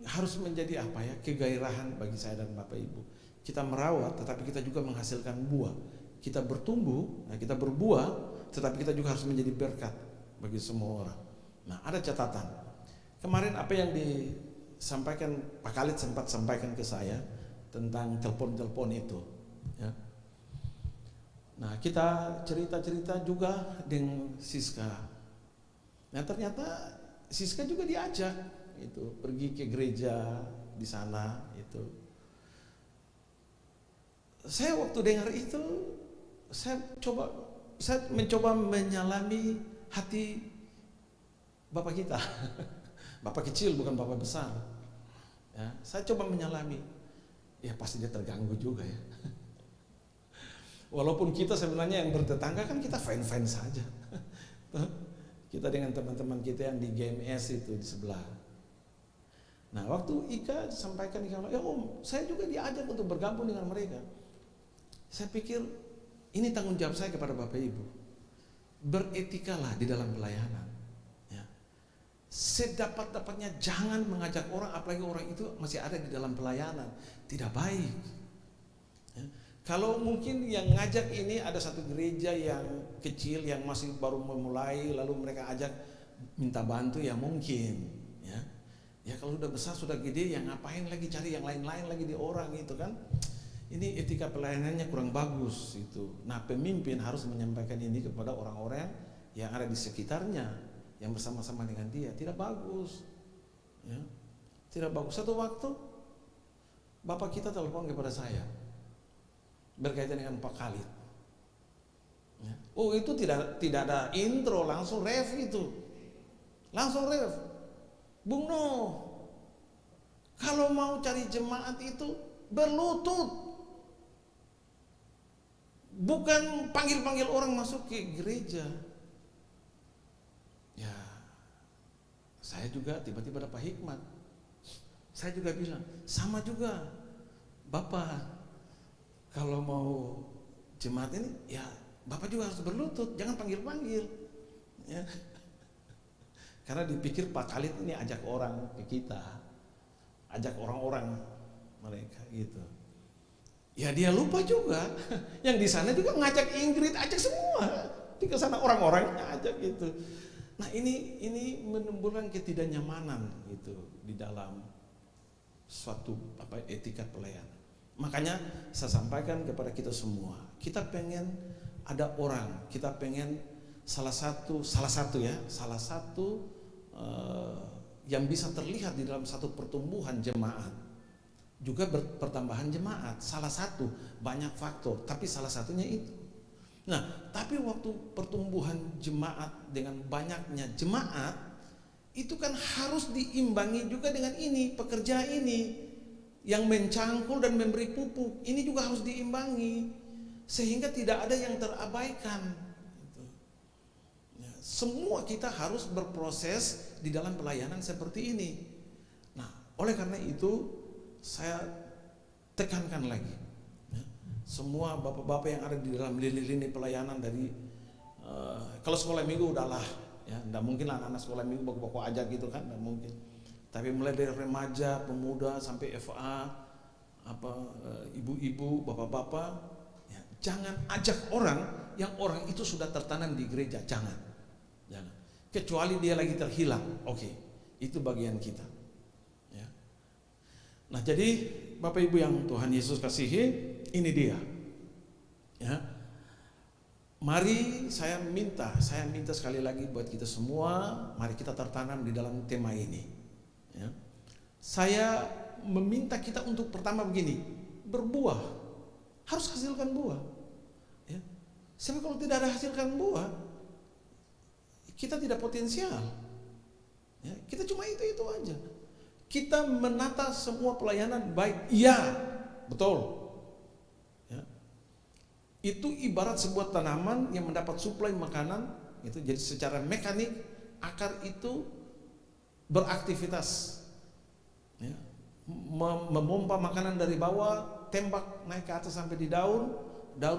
Speaker 2: harus menjadi apa ya? Kegairahan bagi saya dan Bapak Ibu. Kita merawat, tetapi kita juga menghasilkan buah. Kita bertumbuh, kita berbuah, tetapi kita juga harus menjadi berkat bagi semua orang. Nah, ada catatan. Kemarin apa yang disampaikan Pak Khalid sempat sampaikan ke saya tentang telepon-telepon itu, ya. Nah, kita cerita-cerita juga dengan Siska. Nah, ternyata Siska juga diajak itu pergi ke gereja di sana itu. Saya waktu dengar itu, saya mencoba menyalami hati Bapak kita, Bapak kecil bukan Bapak besar. Ya, saya coba menyalami, ya pasti dia terganggu juga ya. Walaupun kita sebenarnya yang bertetangga kan kita fine-fine saja. Kita dengan teman-teman kita yang di GMS itu di sebelah. Nah, waktu Ika sampaikan, Ika bilang, ya Om, saya juga diajak untuk bergabung dengan mereka. Saya pikir ini tanggung jawab saya kepada Bapak Ibu. Beretikalah di dalam pelayanan. Ya. Sedapat-dapatnya jangan mengajak orang, apalagi orang itu masih ada di dalam pelayanan. Tidak baik. Ya. Kalau mungkin yang ngajak ini ada satu gereja yang kecil yang masih baru memulai, lalu mereka ajak minta bantu, ya mungkin. Ya. Ya kalau udah besar, sudah gede, yang ngapain lagi cari yang lain-lain lagi di orang itu kan. Ini etika pelayanannya kurang bagus itu. Nah, pemimpin harus menyampaikan ini kepada orang-orang yang ada di sekitarnya, yang bersama-sama dengan dia. Tidak bagus. Ya. Tidak bagus. Satu waktu Bapak kita telepon kepada saya berkaitan dengan Pak Khalid. Ya. Oh, itu tidak ada intro, langsung ref itu. Langsung ref. Bung Noh, kalau mau cari jemaat itu berlutut, bukan panggil-panggil orang masuk ke gereja. Ya, saya juga tiba-tiba dapat hikmat. Saya juga bilang, sama juga Bapak, kalau mau jemaat ini, ya Bapak juga harus berlutut, jangan panggil-panggil. Ya. Karena dipikir Pak Khalid ini ajak orang ke kita, ajak orang-orang mereka gitu. Ya dia lupa juga, yang di sana juga ngajak Ingrid, ajak semua. Di sana orang-orangnya ajak gitu. Nah ini menimbulkan ketidaknyamanan gitu di dalam suatu etika pelayanan. Makanya saya sampaikan kepada kita semua, kita pengen ada orang, kita pengen salah satu yang bisa terlihat di dalam satu pertumbuhan jemaat, juga pertambahan jemaat. Salah satu, banyak faktor, tapi salah satunya itu. Nah, tapi waktu pertumbuhan jemaat dengan banyaknya jemaat, itu kan harus diimbangi juga dengan ini, pekerja ini yang mencangkul dan memberi pupuk. Ini juga harus diimbangi sehingga tidak ada yang terabaikan. Semua kita harus berproses di dalam pelayanan seperti ini. Nah, oleh karena itu saya tekankan lagi, ya, semua bapak-bapak yang ada di dalam lini-lini pelayanan dari kalau sekolah minggu udahlah, ya, tidak mungkin anak-anak sekolah minggu baku-baku aja gitu kan, tidak mungkin. Tapi mulai dari remaja, pemuda sampai FA, ibu-ibu, bapak-bapak, ya, jangan ajak orang yang orang itu sudah tertanam di gereja, jangan. Kecuali dia lagi terhilang, oke, itu bagian kita. Ya. Nah, jadi Bapak Ibu yang Tuhan Yesus kasihi, ini dia. Ya. Mari saya minta sekali lagi buat kita semua, mari kita tertanam di dalam tema ini. Ya. Saya meminta kita untuk pertama begini, berbuah, harus hasilkan buah. Ya. Sebab kalau tidak ada hasilkan buah, kita tidak potensial. Ya, kita cuma itu aja. Kita menata semua pelayanan baik, iya, betul. Ya. Itu ibarat sebuah tanaman yang mendapat suplai makanan, itu jadi secara mekanik akar itu beraktivitas, ya, memompa makanan dari bawah, tembak naik ke atas sampai di daun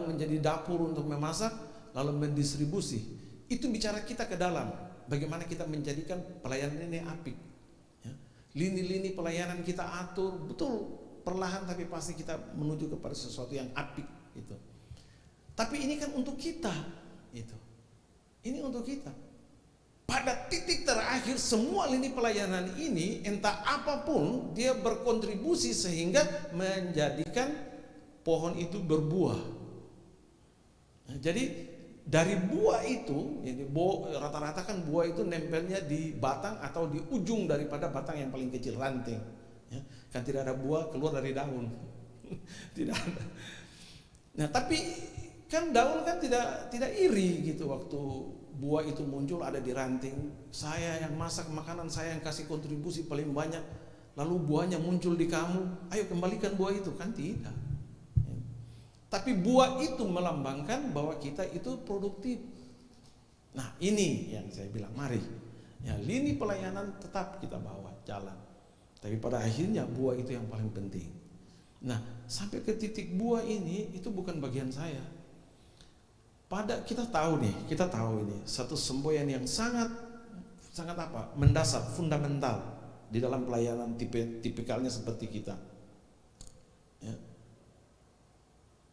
Speaker 2: menjadi dapur untuk memasak, lalu mendistribusi. Itu bicara kita ke dalam, bagaimana kita menjadikan pelayanan ini apik. Ya. Lini-lini pelayanan kita atur betul, perlahan tapi pasti kita menuju kepada sesuatu yang apik gitu. Tapi ini kan untuk kita, itu. Ini untuk kita. Pada titik terakhir semua lini pelayanan ini, entah apapun, dia berkontribusi sehingga menjadikan pohon itu berbuah. Nah, jadi dari buah itu, rata-rata kan buah itu nempelnya di batang atau di ujung daripada batang yang paling kecil, ranting. Ya, kan tidak ada buah keluar dari daun, tidak ada. Nah, tapi kan daun kan tidak iri gitu waktu buah itu muncul ada di ranting. Saya yang masak makanan, saya yang kasih kontribusi paling banyak, lalu buahnya muncul di kamu, ayo kembalikan buah itu, kan tidak. Tapi buah itu melambangkan bahwa kita itu produktif. Nah, ini yang saya bilang, mari ya, lini pelayanan tetap kita bawa jalan. Tapi pada akhirnya buah itu yang paling penting. Nah, sampai ke titik buah ini itu bukan bagian saya. Kita tahu ini satu semboyan yang sangat apa? Mendasar, fundamental di dalam pelayanan tipikalnya seperti kita. Ya.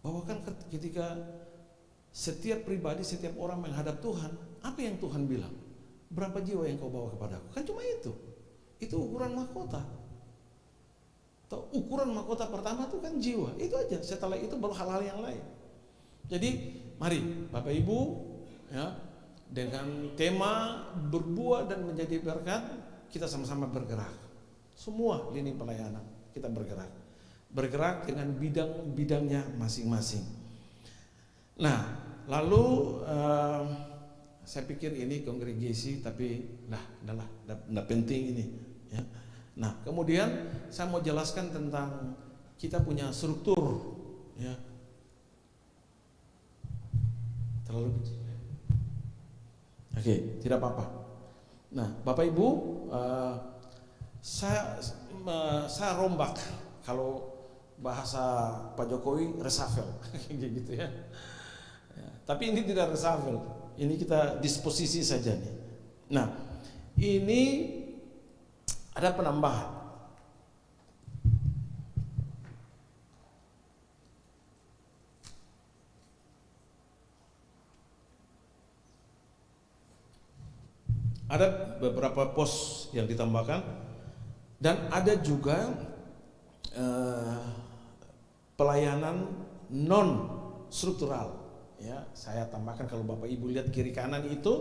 Speaker 2: Bahwa kan ketika setiap pribadi, setiap orang menghadap Tuhan, apa yang Tuhan bilang? Berapa jiwa yang kau bawa kepadaku? Kan cuma itu. Itu ukuran mahkota. Ukuran mahkota pertama itu kan jiwa. Itu aja. Setelah itu baru hal-hal yang lain. Jadi mari Bapak Ibu, ya, dengan tema berbuah dan menjadi berkat, kita sama-sama bergerak. Semua lini pelayanan kita bergerak dengan bidang-bidangnya masing-masing. Nah, lalu saya pikir ini kongregasi, tapi udah penting ini, ya. Nah, kemudian saya mau jelaskan tentang kita punya struktur, ya. Terlalu kecil. Oke, tidak apa-apa. Nah, Bapak Ibu, saya rombak, kalau bahasa Pak Jokowi reshuffle, gitu ya. Tapi ini tidak reshuffle, ini kita disposisi saja nih. Nah, ini ada penambahan. Ada beberapa pos yang ditambahkan dan ada juga pelayanan non struktural. Ya, saya tambahkan, kalau Bapak Ibu lihat kiri kanan itu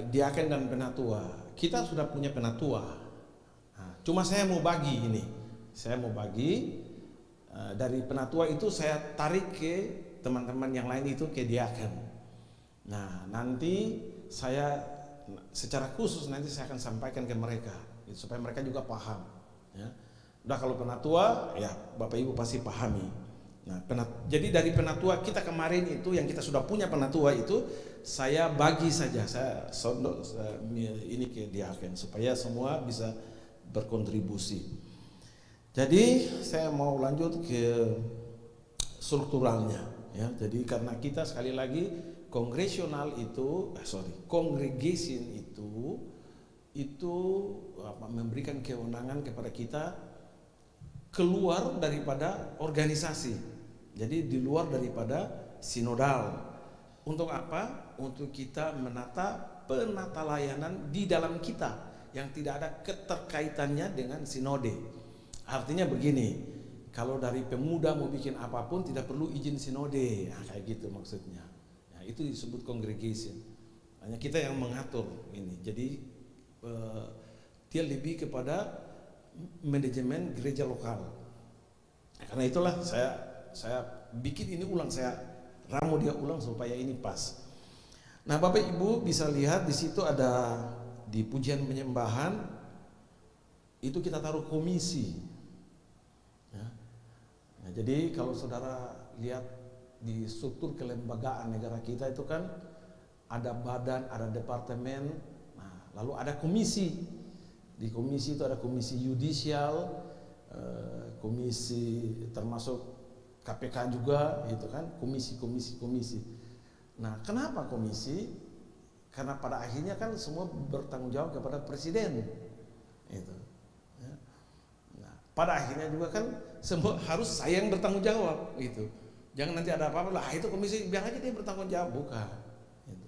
Speaker 2: diaken dan penatua. Kita sudah punya penatua. Nah, cuma saya mau bagi ini. Saya mau bagi dari penatua itu saya tarik ke teman-teman yang lain itu ke diaken. Nah, nanti saya secara khusus nanti saya akan sampaikan ke mereka supaya mereka juga paham, ya. Udah, kalau penatua ya Bapak Ibu pasti pahami. Nah, jadi dari penatua kita kemarin itu yang kita sudah punya penatua itu saya bagi saja, saya sondok ini ke diaken supaya semua bisa berkontribusi. Jadi saya mau lanjut ke strukturalnya, ya. Jadi karena kita sekali lagi congregation itu memberikan kewenangan kepada kita keluar daripada organisasi. Jadi di luar daripada sinodal. Untuk apa? Untuk kita menata penata layanan di dalam kita yang tidak ada keterkaitannya dengan sinode. Artinya begini, kalau dari pemuda mau bikin apapun tidak perlu izin sinode, nah, kayak gitu maksudnya. Nah, itu disebut congregation. Hanya kita yang mengatur ini. Jadi dia lebih kepada manajemen gereja lokal. Karena itulah saya bikin ini ulang, saya ramu dia ulang supaya ini pas. Nah, Bapak Ibu bisa lihat di situ ada di pujian penyembahan itu kita taruh komisi. Ya. Nah, jadi kalau saudara lihat di struktur kelembagaan negara kita itu kan ada badan, ada departemen, nah, lalu ada komisi. Di komisi itu ada komisi yudisial, komisi termasuk KPK juga, itu kan komisi. Nah, kenapa komisi? Karena pada akhirnya kan semua bertanggung jawab kepada presiden, itu. Ya. Nah, pada akhirnya juga kan semua harus saya yang bertanggung jawab, gitu. Jangan nanti ada apa-apa lah, itu komisi biar aja dia bertanggung jawab, bukan. Gitu.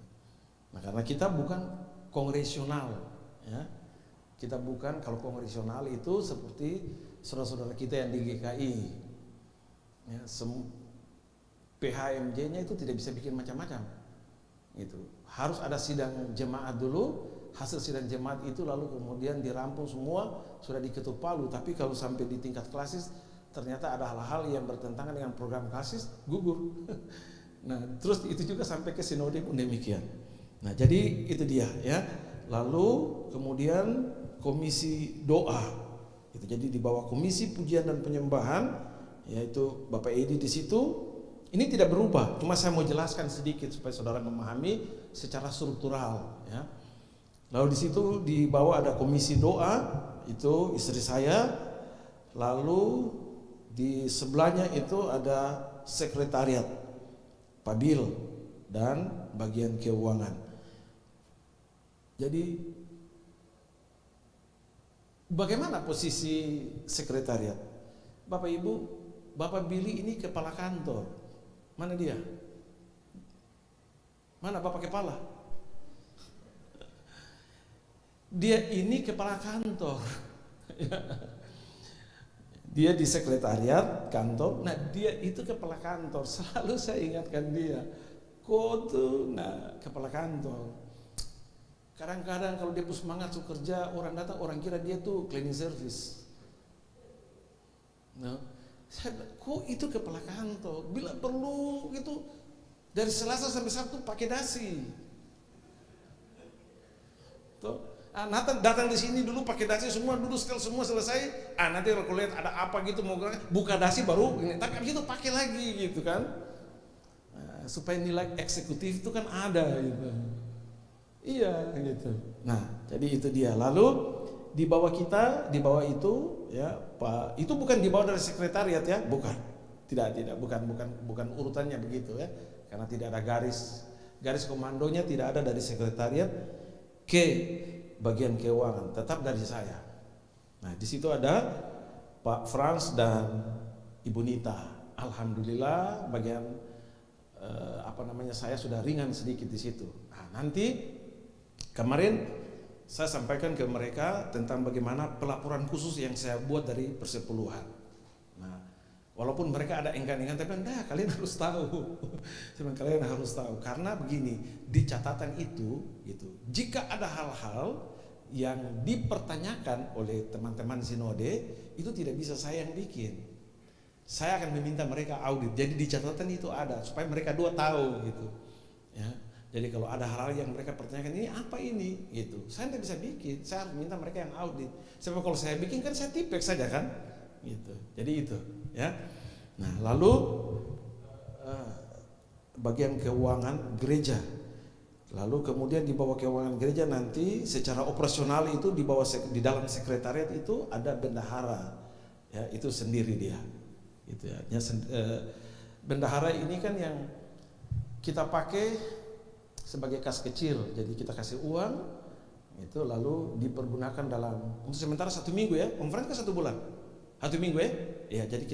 Speaker 2: Nah, karena kita bukan kongresional, ya. Kita bukan, kalau kongresional itu seperti saudara-saudara kita yang di GKI, ya, PHMJ-nya itu tidak bisa bikin macam-macam, gitu. Harus ada sidang jemaat dulu, hasil sidang jemaat itu lalu kemudian dirampung semua, sudah diketuk palu. Tapi kalau sampai di tingkat klasis ternyata ada hal-hal yang bertentangan dengan program klasis, gugur. Nah, terus itu juga sampai ke sinode pun demikian. Nah, jadi itu dia, ya. Lalu kemudian komisi doa, itu jadi di bawah komisi pujian dan penyembahan, yaitu Bapak Edi di situ. Ini tidak berubah, cuma saya mau jelaskan sedikit supaya saudara memahami secara struktural, ya. Lalu di situ di bawah ada komisi doa, itu istri saya. Lalu di sebelahnya itu ada sekretariat, Pabil dan bagian keuangan. Jadi bagaimana posisi sekretariat? Bapak Ibu, Bapak Billy ini kepala kantor. Mana dia? Mana Bapak kepala? Dia ini kepala kantor. Dia di sekretariat kantor. Nah, dia itu kepala kantor. Selalu saya ingatkan dia. Kau tuh kepala kantor. Kadang-kadang kalau dia semangat suka kerja, orang datang, orang kira dia tuh cleaning service. Nah, kok itu kepala kantor? Bila perlu gitu dari Selasa sampai Sabtu pakai dasi. Tuh. Nathan datang di sini dulu pakai dasi semua, dulu setel semua selesai. Nanti kalau lihat ada apa gitu mau buka dasi baru ini. Tapi gitu pakai lagi gitu kan. Supaya nilai eksekutif itu kan ada gitu. Iya gitu. Nah, jadi itu dia. Lalu di bawah kita, di bawah itu ya, Pak, itu bukan di bawah dari sekretariat ya, bukan. Tidak, bukan urutannya begitu ya. Karena tidak ada garis komandonya tidak ada dari sekretariat ke bagian keuangan, tetap dari saya. Nah, di situ ada Pak Frans dan Ibu Nita. Alhamdulillah bagian saya sudah ringan sedikit di situ. Nah, nanti kemarin saya sampaikan ke mereka tentang bagaimana pelaporan khusus yang saya buat dari persepuluhan. Nah, walaupun mereka ada enggan-enggan, tapi kalian harus tahu. Kalian harus tahu karena begini, di catatan itu gitu. Jika ada hal-hal yang dipertanyakan oleh teman-teman sinode, itu tidak bisa saya yang bikin. Saya akan meminta mereka audit. Jadi di catatan itu ada supaya mereka dua tahu gitu. Ya. Jadi kalau ada hal-hal yang mereka pertanyakan, ini apa ini gitu. Saya tidak bisa bikin, saya harus minta mereka yang audit. Sebab kalau saya bikin kan saya tipek saja kan. Gitu. Jadi itu, ya. Nah, lalu bagian keuangan gereja. Lalu kemudian di bawah keuangan gereja nanti secara operasional itu di dalam sekretariat itu ada bendahara, ya itu sendiri dia, gitu ya. Bendahara ini kan yang kita pakai sebagai kas kecil, jadi kita kasih uang itu lalu dipergunakan untuk sementara 1 minggu ya, konferensi kan 1 bulan, 1 minggu ya, jadi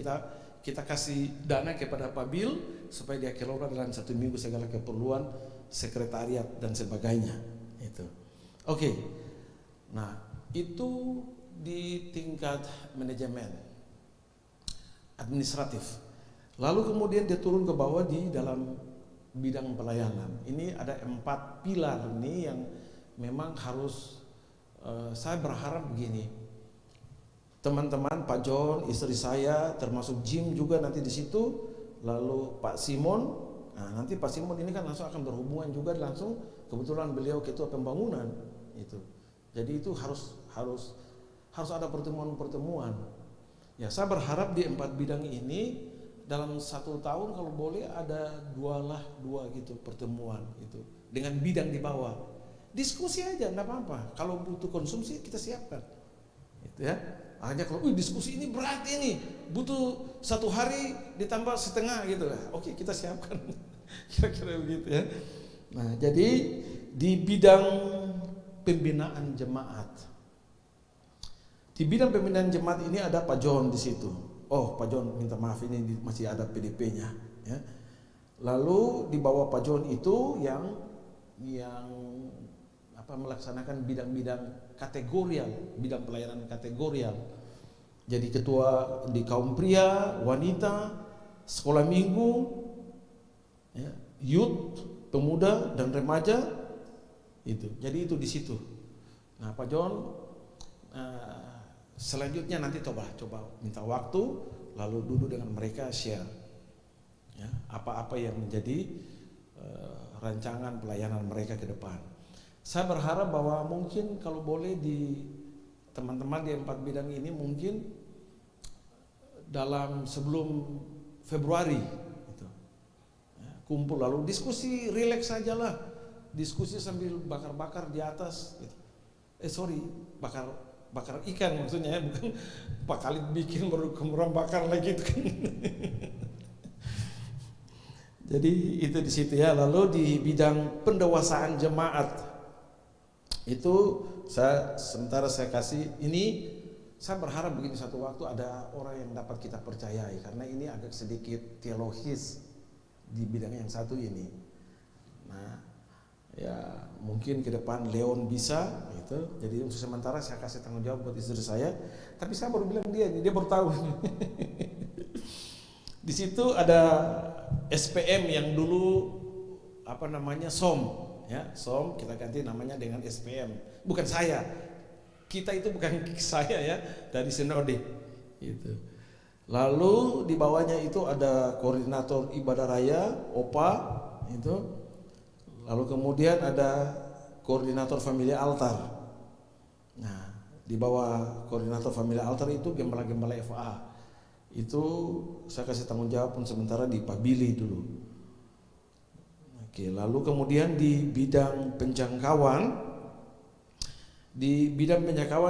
Speaker 2: kita kasih dana kepada Pak Bill supaya dia kelola dalam 1 minggu segala keperluan sekretariat dan sebagainya itu. Oke. Nah, itu di tingkat manajemen administratif. Lalu kemudian dia turun ke bawah di dalam bidang pelayanan. Ini ada 4 pilar ini yang memang harus saya berharap begini. Teman-teman, Pak John, istri saya, termasuk Jim juga nanti di situ, lalu Pak Simon. Nah, nanti Pak Simon ini kan langsung akan berhubungan juga langsung, kebetulan beliau ketua pembangunan itu. Jadi itu harus ada pertemuan-pertemuan. Ya, saya berharap di 4 bidang ini dalam 1 tahun kalau boleh ada 2 gitu pertemuan itu dengan bidang di bawah. Diskusi aja, enggak apa-apa. Kalau butuh konsumsi kita siapkan. Itu ya. Hanya kalau diskusi ini berat ini, butuh 1 hari ditambah setengah gitu. Oke, kita siapkan. Kira-kira begitu ya. Nah, jadi di bidang pembinaan jemaat. Di bidang pembinaan jemaat ini ada Pak John di situ. Oh, Pak John minta maaf ini masih ada PDP-nya ya. Lalu di bawah Pak John itu yang melaksanakan bidang-bidang kategorial, bidang pelayanan kategorial. Jadi ketua di kaum pria, wanita, sekolah minggu, ya, youth, pemuda dan remaja itu. Jadi itu di situ. Nah, Pak John selanjutnya nanti coba minta waktu lalu duduk dengan mereka share ya, apa-apa yang menjadi rancangan pelayanan mereka ke depan. Saya berharap bahwa mungkin kalau boleh di teman-teman di 4 bidang ini mungkin dalam sebelum Februari gitu, ya, kumpul lalu diskusi rileks sajalah, diskusi sambil bakar-bakar di atas gitu. Sorry, bakar ikan maksudnya ya, bukan Pak Khalid bikin baru kemudian bakar lagi itu kan. Jadi itu di situ ya. Lalu di bidang pendewasaan jemaat itu sementara saya kasih ini, saya berharap begini, satu waktu ada orang yang dapat kita percayai, karena ini agak sedikit teologis di bidang yang satu ini. Nah, ya mungkin ke depan Leon bisa gitu. Jadi untuk sementara saya kasih tanggung jawab buat istri saya, tapi saya baru bilang dia baru tahu. Di situ ada SPM yang dulu apa namanya SOM, ya SOM kita ganti namanya dengan SPM. Bukan saya, kita itu bukan saya ya, dari Sinode itu. Lalu di bawahnya itu ada koordinator ibadah raya OPA itu. Lalu kemudian ada koordinator familia altar. Nah, di bawah koordinator familia altar itu gembala-gembala FA. Itu saya kasih tanggung jawab pun sementara di Pak Billy dulu. Oke, lalu kemudian di bidang penjangkauan,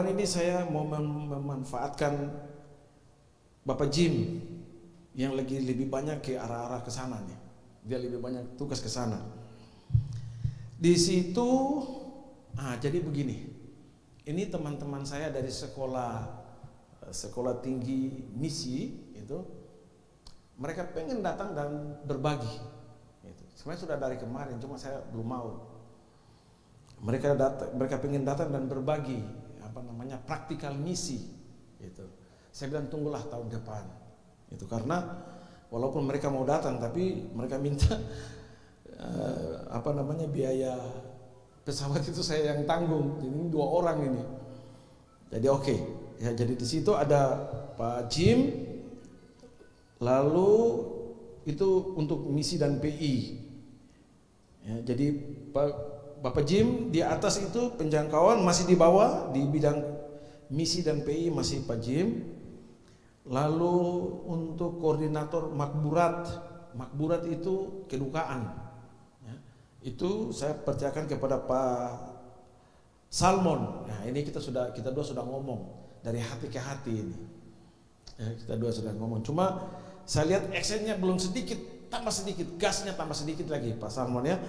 Speaker 2: ini saya mau memanfaatkan Bapak Jim yang lagi lebih banyak ke arah-arah ke sana nih. Dia lebih banyak tugas ke sana. Di situ jadi begini. Ini teman-teman saya dari sekolah tinggi misi itu, mereka pengen datang dan berbagi gitu. Sebenarnya sudah dari kemarin, cuma saya belum mau. Mereka pengen datang dan berbagi praktikal misi gitu. Saya bilang tunggulah tahun depan itu, karena walaupun mereka mau datang tapi mereka minta biaya pesawat itu saya yang tanggung. Jadi ini 2 orang ini. Jadi oke. Ya, jadi di situ ada Pak Jim, lalu itu untuk misi dan PI. Ya, jadi Bapak Jim di atas itu penjangkauan, masih di bawah di bidang misi dan PI masih Pak Jim. Lalu untuk koordinator makburat itu kedukaan. Ya, itu saya percayakan kepada Pak Salmon. Nah, ini kita dua sudah ngomong. Dari hati ke hati ini ya, kita dua sudah ngomong. Cuma saya lihat actionnya belum sedikit, tambah sedikit, gasnya tambah sedikit lagi Pak Salmon ya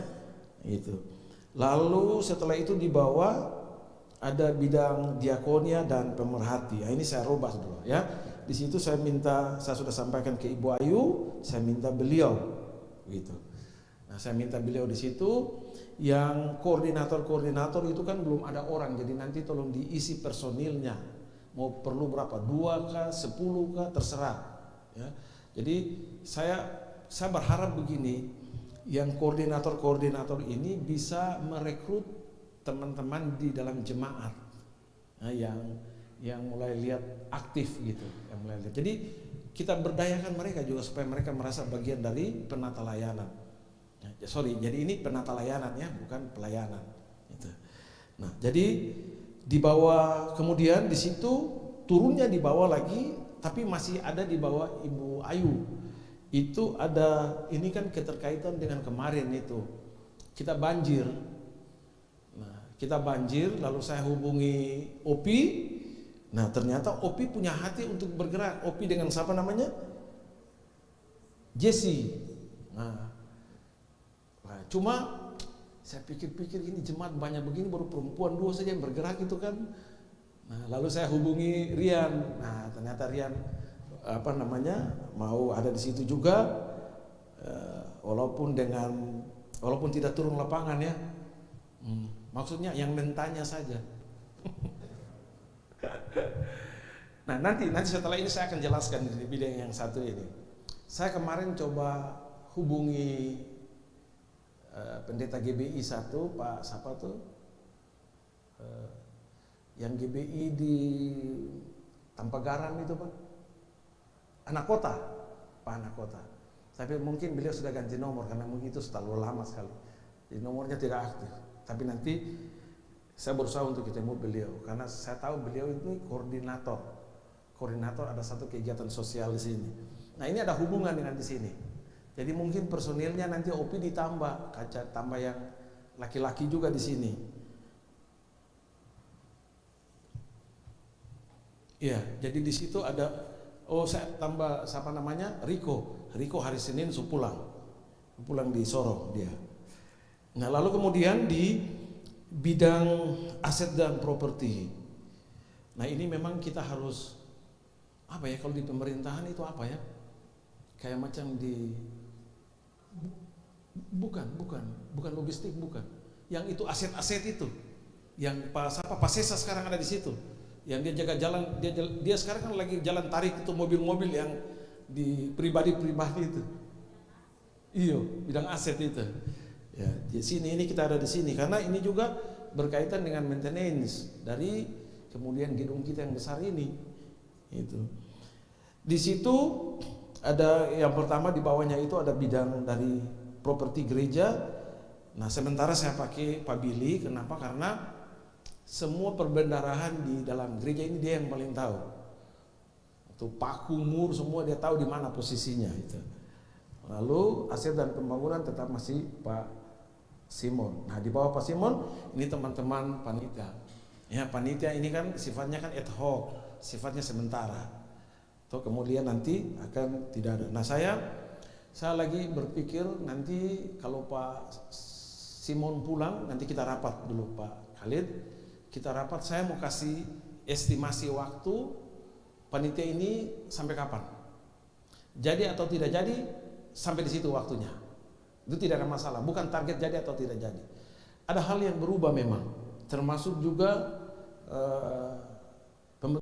Speaker 2: itu. Lalu setelah itu di bawah ada bidang diakonia dan pemerhati. Nah, ini saya robah dulu ya. Di situ saya sudah sampaikan ke Ibu Ayu, saya minta beliau gitu. Nah, saya minta beliau di situ. Yang koordinator itu kan belum ada orang, jadi nanti tolong diisi personilnya. Mau perlu berapa? 2 kah, 10 kah, terserah ya. Jadi saya berharap begini, yang koordinator ini bisa merekrut teman-teman di dalam jemaat yang mulai lihat aktif gitu, yang mulai lihat. Jadi kita berdayakan mereka juga supaya mereka merasa bagian dari penata layanan. Jadi ini penata layanan ya, bukan pelayanan gitu. Nah, jadi di bawah, kemudian di situ turunnya di bawah lagi, tapi masih ada di bawah Ibu Ayu. Itu ada, ini kan keterkaitan dengan kemarin itu kita banjir. Nah, kita banjir, lalu saya hubungi Opi. Nah, ternyata Opi punya hati untuk bergerak. Opi dengan siapa namanya? Jesse. Nah, cuma saya pikir-pikir ini jemaat banyak begini, baru perempuan 2 saja yang bergerak itu kan. Nah, lalu saya hubungi Rian. Nah, ternyata Rian mau ada di situ juga, walaupun tidak turun lapangan ya. Maksudnya yang mentanya saja. Nah, nanti setelah ini saya akan jelaskan di bidang yang satu ini. Saya kemarin coba hubungi pendeta GBI 1, Pak siapa tuh? Yang GBI di Tampagaran itu Pak. Anak kota. Tapi mungkin beliau sudah ganti nomor karena mungkin itu terlalu lama sekali. Jadi nomornya tidak aktif. Tapi nanti saya berusaha untuk ketemu beliau karena saya tahu beliau itu koordinator. Koordinator ada satu kegiatan sosial di sini. Nah, ini ada hubungan dengan di sini. Jadi mungkin personilnya nanti OP ditambah, tambah yang laki-laki juga di sini. Iya, jadi di situ ada, saya tambah siapa namanya, Riko hari Senin pulang di Sorong dia. Nah lalu kemudian di bidang aset dan properti, nah ini memang kita harus apa ya, kalau di pemerintahan itu apa ya, kayak macam di bukan logistik, bukan, yang itu aset-aset itu, yang Pak Sesa sekarang ada di situ, yang dia jaga jalan, dia sekarang kan lagi jalan tarik itu mobil-mobil yang di pribadi itu. Iyo, bidang aset itu. Ya, di sini ini kita ada di sini karena ini juga berkaitan dengan maintenance dari kemudian gedung kita yang besar ini. Itu. Di situ ada yang pertama, di bawahnya itu ada bidang dari properti gereja. Nah, sementara saya pakai Pak Billy, kenapa? Karena semua perbendarahan di dalam gereja ini dia yang paling tahu. Itu paku, mur, semua dia tahu di mana posisinya itu. Lalu aset dan pembangunan tetap masih Pak Simon. Nah, di bawah Pak Simon ini teman-teman panitia. Ya, panitia ini kan sifatnya kan ad hoc, sifatnya sementara. Atau kemudian nanti akan tidak ada. Nah, saya lagi berpikir nanti kalau Pak Simon pulang, nanti kita rapat dulu Pak Khalid. Kita rapat, saya mau kasih estimasi waktu panitia ini sampai kapan. Jadi atau tidak jadi, sampai di situ waktunya. Itu tidak ada masalah, bukan target jadi atau tidak jadi. Ada hal yang berubah memang, termasuk juga